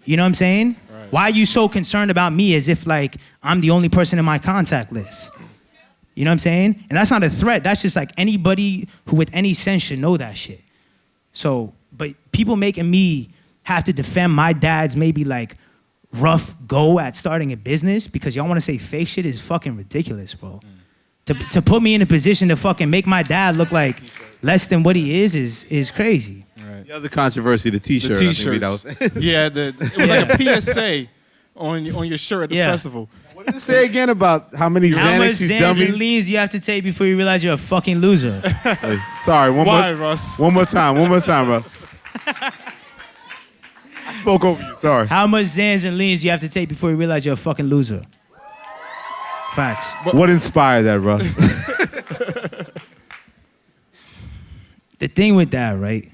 You know what I'm saying? Right. Why are you so concerned about me as if like I'm the only person in my contact list? You know what I'm saying? And that's not a threat. That's just like anybody who with any sense should know that shit. So, but people making me have to defend my dad's maybe like rough go at starting a business because y'all want to say fake shit is fucking ridiculous, bro. To put me in a position to fucking make my dad look like less than what he is crazy. Right. The other controversy, the T-shirt. The T-shirts. It was like a PSA on your shirt at the festival. What did it say again about how many Xanax you Xans dummies? and leans you have to take before you realize you're a fucking loser? Hey, sorry, Russ? One more time, Russ. I spoke over you, sorry. How much Xans and leans you have to take before you realize you're a fucking loser? Facts. What inspired that, Russ? The thing with that, right?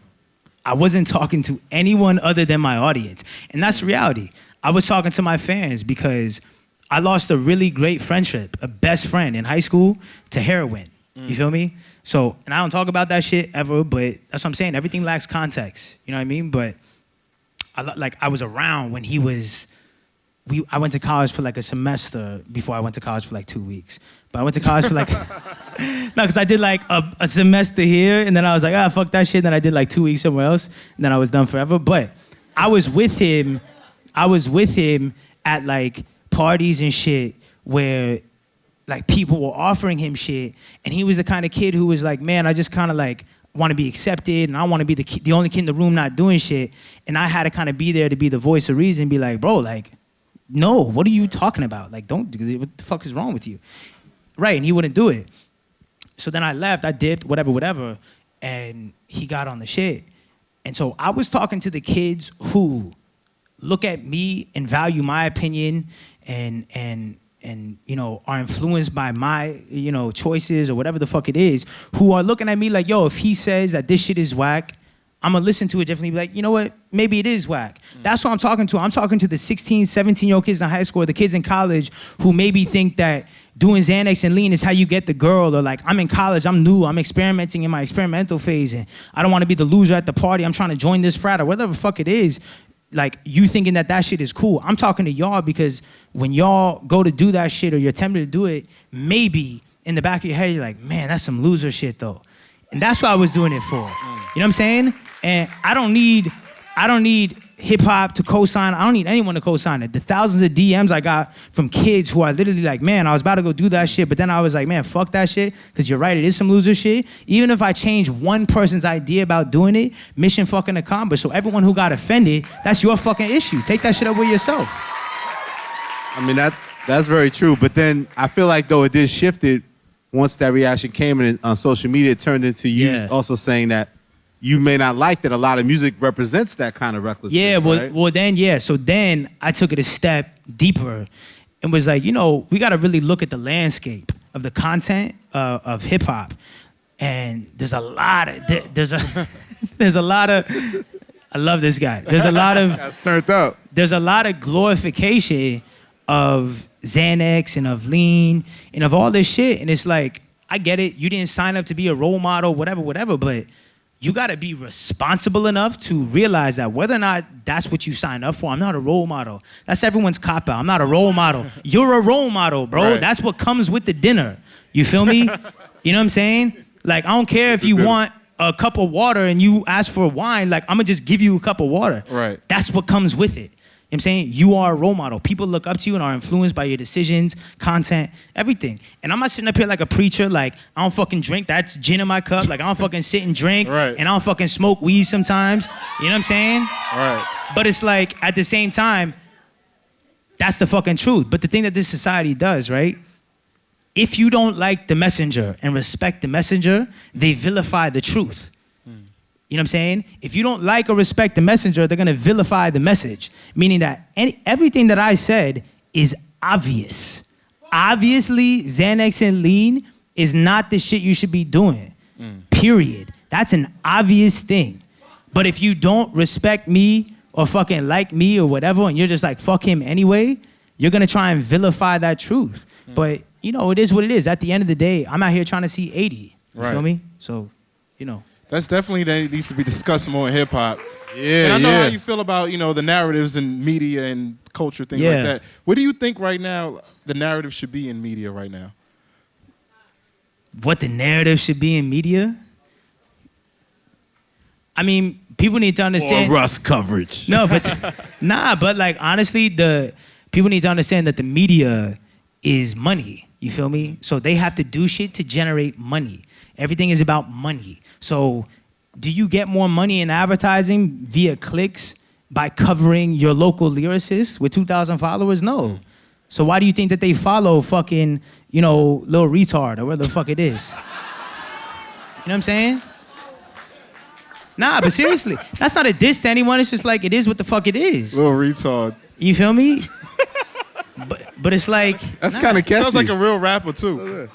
I wasn't talking to anyone other than my audience. And that's the reality. I was talking to my fans because I lost a really great friendship, a best friend in high school to heroin. You feel me? So, and I don't talk about that shit ever, but that's what I'm saying. Everything lacks context. You know what I mean? But I was around when he was. I went to college for like a semester before I went to college for like 2 weeks. But I went to college for like, no, because I did like a semester here, and then I was like, fuck that shit. And then I did like 2 weeks somewhere else, and then I was done forever. But I was with him at like parties and shit where like people were offering him shit, and he was the kind of kid who was like, man, I just kind of like want to be accepted, and I want to be the only kid in the room not doing shit. And I had to kind of be there to be the voice of reason, be like, bro, like, no, what are you talking about? Like, don't do it. What the fuck is wrong with you? Right, and he wouldn't do it. So then I left, I dipped, whatever, and he got on the shit. And so I was talking to the kids who look at me and value my opinion and you know, are influenced by my, you know, choices or whatever the fuck it is, who are looking at me like, yo, if he says that this shit is whack, I'm gonna listen to it differently, be like, you know what, maybe it is whack. That's what I'm talking to. I'm talking to the 16, 17-year-old kids in high school, or the kids in college who maybe think that doing Xanax and lean is how you get the girl, or like, I'm in college, I'm new, I'm experimenting in my experimental phase, and I don't wanna be the loser at the party, I'm trying to join this frat, or whatever the fuck it is. Like, you thinking that shit is cool. I'm talking to y'all because when y'all go to do that shit or you're tempted to do it, maybe in the back of your head, you're like, man, that's some loser shit though. And that's what I was doing it for. You know what I'm saying? And I don't need hip hop to co-sign. I don't need anyone to co-sign it. The thousands of DMs I got from kids who are literally like, man, I was about to go do that shit, but then I was like, man, fuck that shit, because you're right, it is some loser shit. Even if I change one person's idea about doing it, mission fucking accomplished. So everyone who got offended, that's your fucking issue. Take that shit up with yourself. I mean, that's very true. But then I feel like, though, it did shift it once that reaction came, and on social media it turned into you also saying that you may not like that a lot of music represents that kind of recklessness. Yeah, right? well then, yeah. So then I took it a step deeper and was like, you know, we got to really look at the landscape of the content of hip hop. And there's a lot of, I love this guy. There's a lot of, that's turned up. There's a lot of glorification of Xanax and of lean and of all this shit. And it's like, I get it. You didn't sign up to be a role model, whatever, but you got to be responsible enough to realize that whether or not that's what you signed up for, I'm not a role model. That's everyone's cop-out. I'm not a role model. You're a role model, bro. Right. That's what comes with the dinner. You feel me? You know what I'm saying? Like, I don't care if you want a cup of water and you ask for wine. Like, I'm going to just give you a cup of water. Right. That's what comes with it. You know what I'm saying? You are a role model. People look up to you and are influenced by your decisions, content, everything. And I'm not sitting up here like a preacher, like, I don't fucking drink, that's gin in my cup. Like, I don't fucking sit and drink, Right. and I don't fucking smoke weed sometimes. You know what I'm saying? Right. But it's like, at the same time, that's the fucking truth. But the thing that this society does, right? If you don't like the messenger and respect the messenger, they vilify the truth. You know what I'm saying? If you don't like or respect the messenger, they're gonna vilify the message. Meaning that everything that I said is obvious. Obviously, Xanax and lean is not the shit you should be doing. Period. That's an obvious thing. But if you don't respect me or fucking like me or whatever, and you're just like, fuck him anyway, you're gonna try and vilify that truth. But, you know, it is what it is. At the end of the day, I'm out here trying to see 80. You feel me? So, you know. That's definitely that needs to be discussed more in hip hop. Yeah, and I know how you feel about, you know, the narratives in media and culture, things like that. What do you think right now the narrative should be in media right now? What the narrative should be in media? I mean, people need to understand. Or Russ coverage. No, but but like honestly, the people need to understand that the media is money. You feel me? So they have to do shit to generate money. Everything is about money. So do you get more money in advertising via clicks by covering your local lyricist with 2,000 followers? No. So why do you think that they follow fucking, you know, Lil Retard or whatever the fuck it is? You know what I'm saying? Nah, but seriously, that's not a diss to anyone. It's just like, it is what the fuck it is. Little retard. You feel me? but it's like... That's kind of catchy. Sounds like a real rapper, too.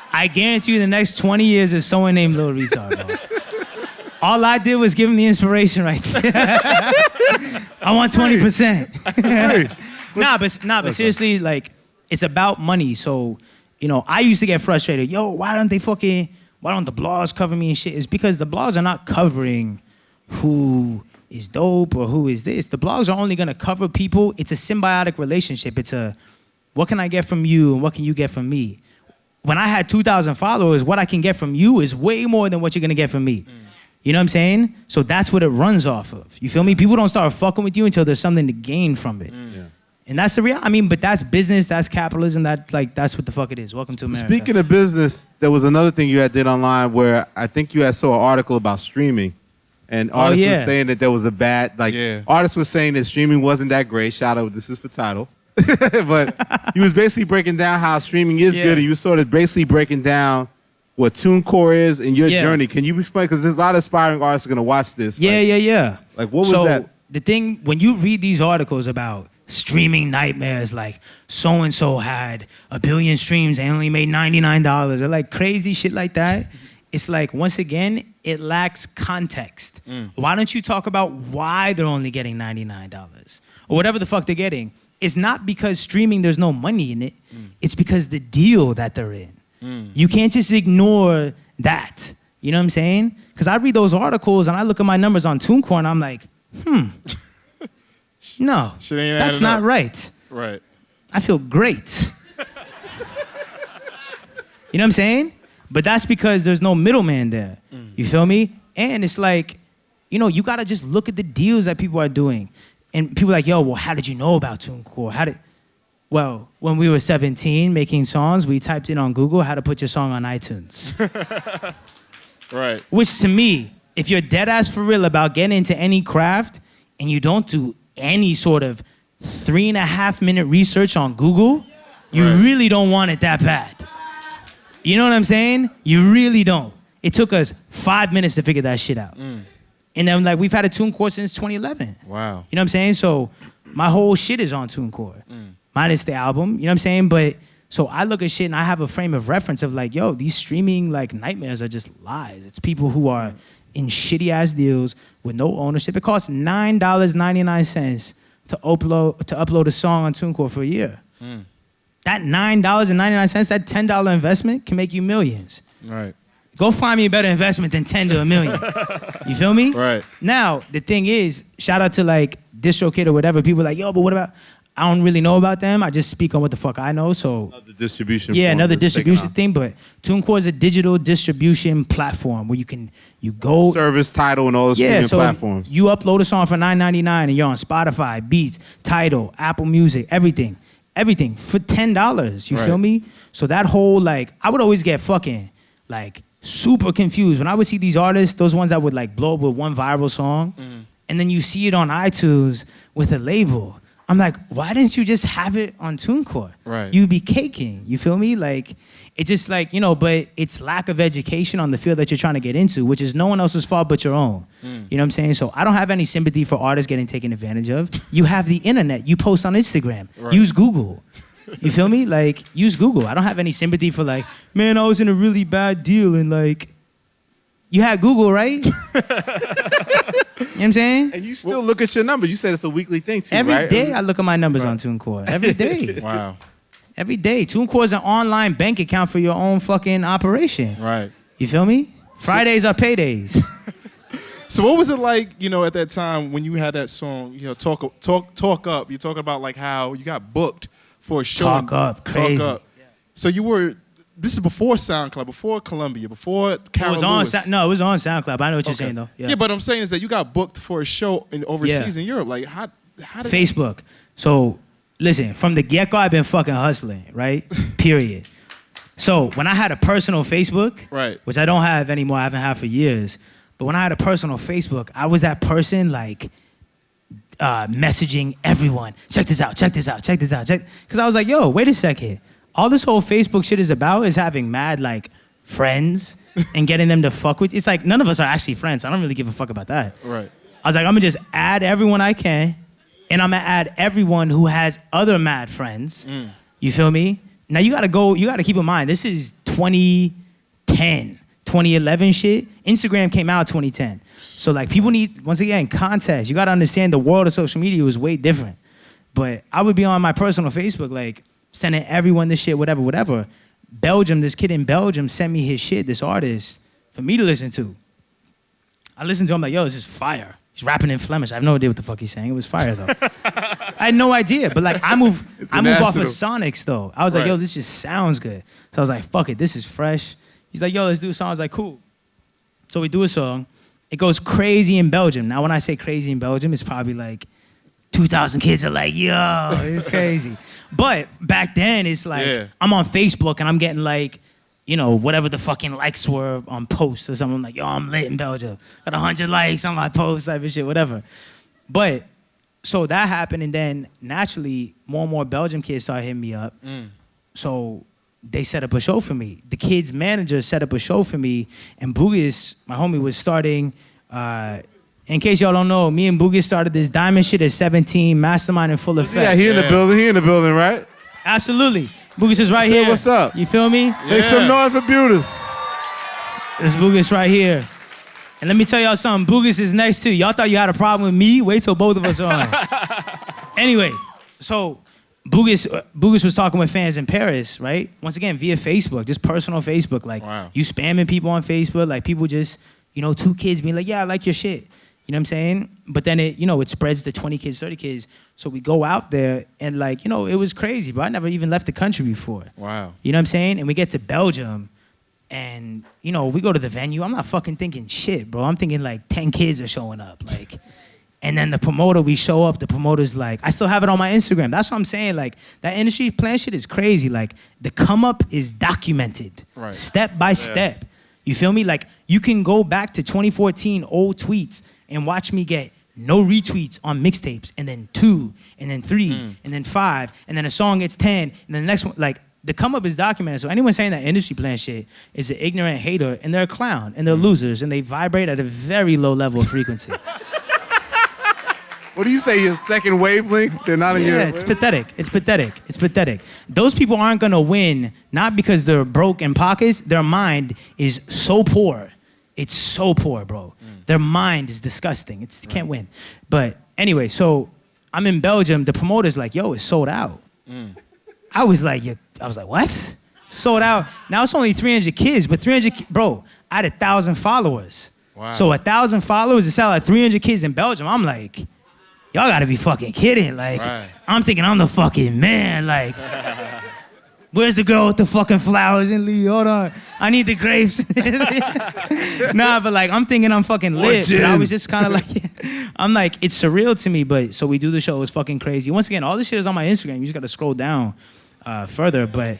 I guarantee you the next 20 years there's someone named Lil Retard, bro. All I did was give him the inspiration right there. I want 20%. But seriously, like, it's about money. So, you know, I used to get frustrated. Yo, why don't the blogs cover me and shit? It's because the blogs are not covering who is dope or who is this. The blogs are only gonna cover people. It's a symbiotic relationship. It's a, what can I get from you and what can you get from me? When I had 2,000 followers, what I can get from you is way more than what you're gonna get from me. You know what I'm saying? So that's what it runs off of. You feel me? People don't start fucking with you until there's something to gain from it. Yeah. And that's the reality. I mean, but that's business, that's capitalism, that's what the fuck it is. Welcome to America. Speaking of business, there was another thing you had did online where I think you had saw an article about streaming. And artists were saying that there was a bad, artists were saying that streaming wasn't that great. Shout out, this is for TIDAL. But he was basically breaking down how streaming is good, and you were sort of basically breaking down what TuneCore is and your journey. Can you explain? Because there's a lot of aspiring artists going to watch this. Yeah. Like, what was that? The thing, when you read these articles about streaming nightmares, like so-and-so had 1 billion streams and only made $99, or like crazy shit like that, it's like, once again, it lacks context. Why don't you talk about why they're only getting $99? Or whatever the fuck they're getting. It's not because streaming, there's no money in it. It's because the deal that they're in. You can't just ignore that. You know what I'm saying? Because I read those articles and I look at my numbers on TuneCore and I'm like, no, that's not right. Right. I feel great. You know what I'm saying? But that's because there's no middleman there. You feel me? And it's like, you know, you gotta just look at the deals that people are doing. And people are like, yo, well, how did you know about TuneCore? Well, when we were 17 making songs, we typed in on Google how to put your song on iTunes. Right. Which to me, if you're dead ass for real about getting into any craft and you don't do any sort of 3.5-minute research on Google, you really don't want it that bad. You know what I'm saying? You really don't. It took us 5 minutes to figure that shit out. And then, like, we've had a TuneCore since 2011. Wow. You know what I'm saying? So my whole shit is on TuneCore. Minus the album, you know what I'm saying? But so I look at shit and I have a frame of reference of like, yo, these streaming like nightmares are just lies. It's people who are in shitty ass deals with no ownership. It costs $9.99 to upload a song on TuneCore for a year. That $9.99, that $10 investment can make you millions. Right. Go find me a better investment than 10 to $1 million. You feel me? Right. Now, the thing is, shout out to like DistroKid or whatever. People are like, yo, but what about... I don't really know about them. I just speak on what the fuck I know. So another distribution. Yeah, another distribution thing. But TuneCore is a digital distribution platform where you go service, TIDAL, and all those platforms. You upload a song for $9.99 and you're on Spotify, Beats, TIDAL, Apple Music, everything for $10. You feel me? So that whole like, I would always get fucking like super confused when I would see these artists, those ones that would like blow up with one viral song, and then you see it on iTunes with a label. I'm like, why didn't you just have it on TuneCore? Right. You'd be caking. You feel me? Like, it's just like, you know, but it's lack of education on the field that you're trying to get into, which is no one else's fault but your own. You know what I'm saying? So I don't have any sympathy for artists getting taken advantage of. You have the internet. You post on Instagram. Right. Use Google. You feel me? Like, use Google. I don't have any sympathy for like, man, I was in a really bad deal and like, you had Google, right? You know what I'm saying? And you still look at your number. You said it's a weekly thing too, Every right? day I look at my numbers on TuneCore. Every day. Wow. Every day. TuneCore is an online bank account for your own fucking operation. Right. You feel me? Fridays are paydays. So what was it like, you know, at that time when you had that song, you know, Talk Up? You're talking about like how you got booked for a show. Talk Up, crazy. Talk Up. Yeah. So you were... This is before SoundCloud, before Columbia, before Cara Lewis. It was on SoundCloud. I know what you're saying, though. Yeah, but I'm saying is that you got booked for a show overseas in Europe. Like, how did Facebook. So, listen, from the get-go, I've been fucking hustling, right? Period. So, when I had a personal Facebook, right, which I don't have anymore, I haven't had for years, but when I had a personal Facebook, I was that person, like, messaging everyone. Check this out, check this out, check this out. Because I was like, yo, wait a second. All this whole Facebook shit is about is having mad, like, friends and getting them to fuck with you. It's like, none of us are actually friends. I don't really give a fuck about that. Right. I was like, I'm going to just add everyone I can, and I'm going to add everyone who has other mad friends. You feel me? Now, you got to keep in mind, this is 2010, 2011 shit. Instagram came out 2010. So, like, people need, once again, context. You got to understand the world of social media was way different. But I would be on my personal Facebook, like, sending everyone this shit, whatever. Belgium, this kid in Belgium sent me his shit, this artist, for me to listen to. I listened to him like, yo, this is fire. He's rapping in Flemish. I have no idea what the fuck he's saying. It was fire though. I had no idea, but like I move off of Sonics though. I was like, yo, this just sounds good. So I was like, fuck it, this is fresh. He's like, yo, let's do a song. I was like, cool. So we do a song. It goes crazy in Belgium. Now when I say crazy in Belgium, it's probably like 2,000 kids are like, yo, it's crazy. But back then, it's like, I'm on Facebook and I'm getting like, you know, whatever the fucking likes were on posts or something. I'm like, yo, I'm lit in Belgium. Got 100 likes on my post, type of shit, whatever. But, so that happened, and then naturally, more and more Belgian kids started hitting me up. So they set up a show for me. The kid's manager set up a show for me, and Boogis, my homie, was starting, in case y'all don't know, me and Boogis started this diamond shit at 17, mastermind in full effect. Yeah, he in the building, right? Absolutely. Boogis is right here. What's up? You feel me? Make some noise for Beauties. This Boogis right here. And let me tell y'all something. Boogis is next too. Y'all thought you had a problem with me? Wait till both of us are on. Anyway, so Boogis was talking with fans in Paris, right? Once again, via Facebook, just personal Facebook. Like, you spamming people on Facebook. Like, people just, you know, 2 kids being like, yeah, I like your shit. You know what I'm saying? But then it, you know, it spreads to 20 kids, 30 kids. So we go out there and like, you know, it was crazy, bro. I never even left the country before. Wow. You know what I'm saying? And we get to Belgium and, you know, we go to the venue. I'm not fucking thinking shit, bro. I'm thinking like 10 kids are showing up. Like, and then the promoter, we show up, the promoter's like, I still have it on my Instagram. That's what I'm saying. Like, that industry plan shit is crazy. Like, the come up is documented. Right. Step by step. You feel me? Like, you can go back to 2014 old tweets and watch me get no retweets on mixtapes, and then 2, and then 3, and then 5, and then a song gets 10, and then the next one, like, the come up is documented. So anyone saying that industry plan shit is an ignorant hater, and they're a clown, and they're losers, and they vibrate at a very low level of frequency. What do you say, your second wavelength? They're not in your... Yeah, it's pathetic. It's pathetic. It's pathetic. Those people aren't gonna win, not because they're broke in pockets, their mind is so poor. It's so poor, bro. Their mind is disgusting. They can't win. But anyway, so I'm in Belgium. The promoter's like, yo, it's sold out. I was like, what? Sold out. Now it's only 300 kids, but 300, bro, I had 1,000 followers. Wow. So 1,000 followers to sell at 300 kids in Belgium. I'm like, y'all gotta be fucking kidding. Like, I'm thinking I'm the fucking man. Like, where's the girl with the fucking flowers in Lee? Hold on. I need the grapes. Nah, but like, I'm thinking I'm fucking lit. But I was just kind of like, I'm like, it's surreal to me. But so we do the show. It's fucking crazy. Once again, all this shit is on my Instagram. You just got to scroll down further. But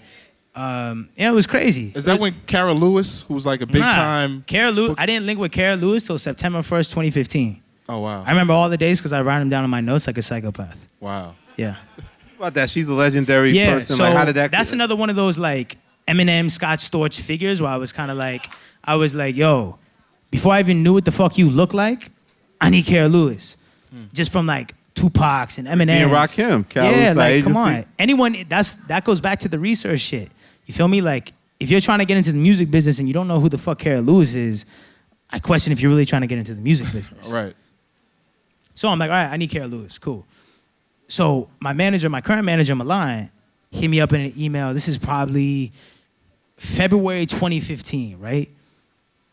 yeah, it was crazy. Is that when Cara Lewis, who was like a big time? Cara Lewis. I didn't link with Cara Lewis till September 1st, 2015. Oh, wow. I remember all the days because I write them down in my notes like a psychopath. Wow. Yeah. About that, she's a legendary person. So like, how did that? That's another one of those like Eminem, Scott Storch figures where I was kind of like, yo, before I even knew what the fuck you look like, I need Cara Lewis, just from like Tupac's and Eminem. And Rakim, yeah, like come on, anyone. That goes back to the research shit. You feel me? Like if you're trying to get into the music business and you don't know who the fuck Cara Lewis is, I question if you're really trying to get into the music business. Right. So I'm like, all right, I need Cara Lewis, cool. So my current manager, Milan, hit me up in an email. This is probably February 2015, right?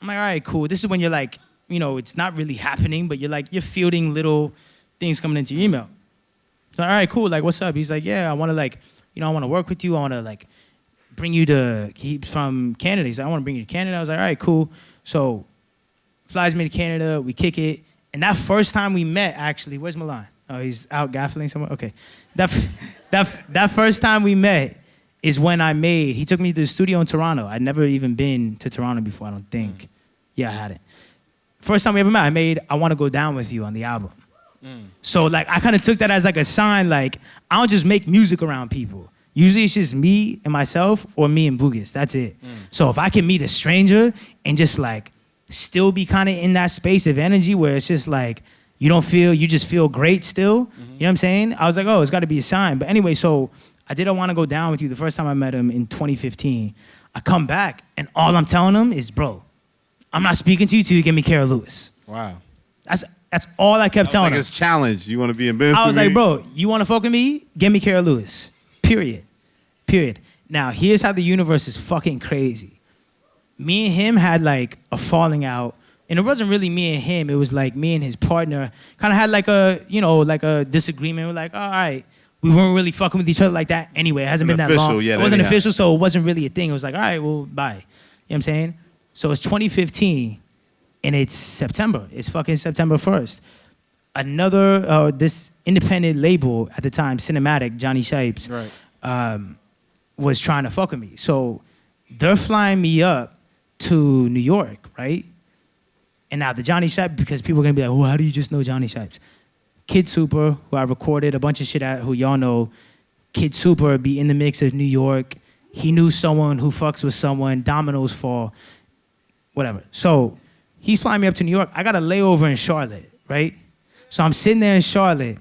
I'm like, all right, cool. This is when you're like, you know, it's not really happening, but you're fielding little things coming into your email. So, all right, cool. Like, what's up? He's like, yeah, I want to like, you know, I want to work with you. I want to like bring you to, he's from Canada. He's like, I want to bring you to Canada. I was like, all right, cool. So flies me to Canada. We kick it. And that first time we met, actually, where's Milan? Oh, he's out gaffling somewhere? Okay. That first time we met is when he took me to the studio in Toronto. I'd never even been to Toronto before, I don't think. Yeah, I hadn't. First time we ever met, I Want to Go Down With You on the album. So, like, I kind of took that as, like, a sign, like, I don't just make music around people. Usually it's just me and myself or me and Boogis. That's it. So if I can meet a stranger and just, like, still be kind of in that space of energy where it's just, like, you just feel great still. You know what I'm saying? I was like, oh, it's got to be a sign. But anyway, so I didn't want to go down with you the first time I met him in 2015. I come back, and all I'm telling him is, bro, I'm not speaking to you till you give me Cara Lewis. Wow. That's all I kept telling him. It's challenge. You want to be in business I with was like, me? bro, you want to fuck with me? Give me Cara Lewis. Period. Period. Now, here's how the universe is fucking crazy. Me and him had like a falling out. And it wasn't really me and him. It was like me and his partner kind of had like a disagreement. We're like, all right, we weren't really fucking with each other like that anyway. It hasn't been that long. Yeah, it wasn't official, so it wasn't really a thing. It was like, all right, well, bye. You know what I'm saying? So it's 2015, and it's September. It's fucking September 1st. Another, this independent label at the time, Cinematic, Johnny Shipes, was trying to fuck with me. So they're flying me up to New York, right? And now the Johnny Shipes, because people are going to be like, well, how do you just know Johnny Shipes? Kid Super, who I recorded a bunch of shit at, who y'all know. Kid Super be in the mix of New York. He knew someone who fucks with someone. Dominoes fall. Whatever. So he's flying me up to New York. I got a layover in Charlotte, right? So I'm sitting there in Charlotte,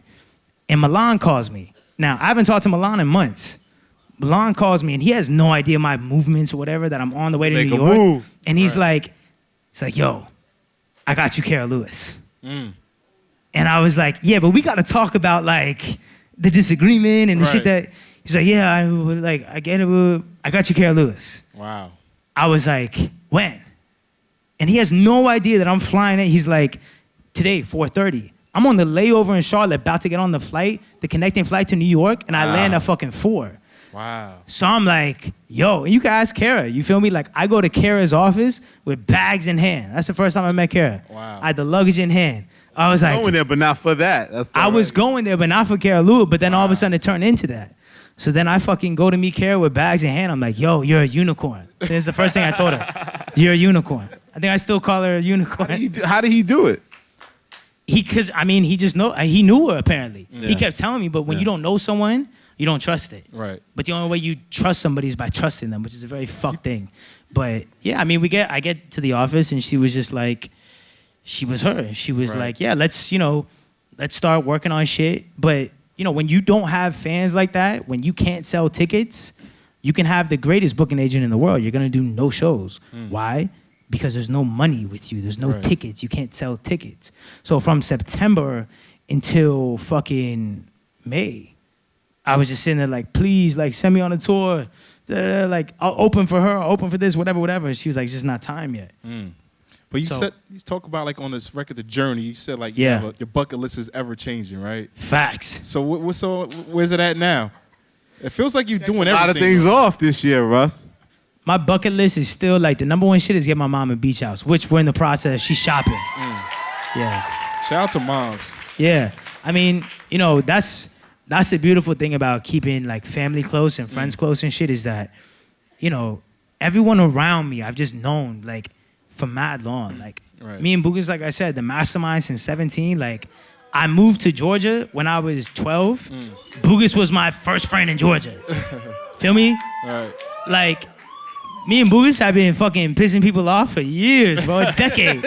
and Milan calls me. Now, I haven't talked to Milan in months. Milan calls me, and he has no idea my movements or whatever, that I'm on the way to New York. Move. And he's like, yo, I got you Cara Lewis. And I was like, yeah, but we got to talk about like the disagreement and the shit that, he's like, yeah, I get it. I got you Cara Lewis. Wow. I was like, when? And he has no idea that I'm flying it. He's like, today, 4:30. I'm on the layover in Charlotte, about to get on the flight, the connecting flight to New York, and I land at fucking 4. Wow. So I'm like, yo, and you can ask Cara, you feel me? Like, I go to Cara's office with bags in hand. That's the first time I met Cara. Wow. I had the luggage in hand. I was like, going there, but not for that. I was going there, but not for Cara Lewis, but then all of a sudden it turned into that. So then I fucking go to meet Cara with bags in hand. I'm like, yo, you're a unicorn. That's the first thing I told her. You're a unicorn. I think I still call her a unicorn. How did he do it? He just he knew her apparently. Yeah. He kept telling me, but when you don't know someone, you don't trust it. Right. But the only way you trust somebody is by trusting them, which is a very fucked thing. But yeah, I mean, I get to the office and she was just like, she was her. She was like, yeah, let's start working on shit. But when you don't have fans like that, when you can't sell tickets, you can have the greatest booking agent in the world. You're gonna do no shows. Why? Because there's no money with you. There's no tickets. You can't sell tickets. So from September until fucking May, I was just sitting there like, please, like, send me on a tour. Like, I'll open for her. I'll open for this, whatever. And she was like, it's just not time yet. But you talk about, like, on this record, the journey. You said, like, your bucket list is ever changing, right? Facts. So where's it at now? It feels like you're doing everything. A lot of things off this year, Russ. My bucket list is still, like, the number one shit is get my mom a beach house, which we're in the process. She's shopping. Yeah. Shout out to moms. Yeah. I mean, that's the beautiful thing about keeping, like, family close and friends close and shit is that, everyone around me I've just known, like, for mad long. Like, me and Boogus, like I said, the mastermind since 17. Like, I moved to Georgia when I was 12. Boogus was my first friend in Georgia. Feel me? Right. Like, me and Boogus have been fucking pissing people off for years, bro. A decade.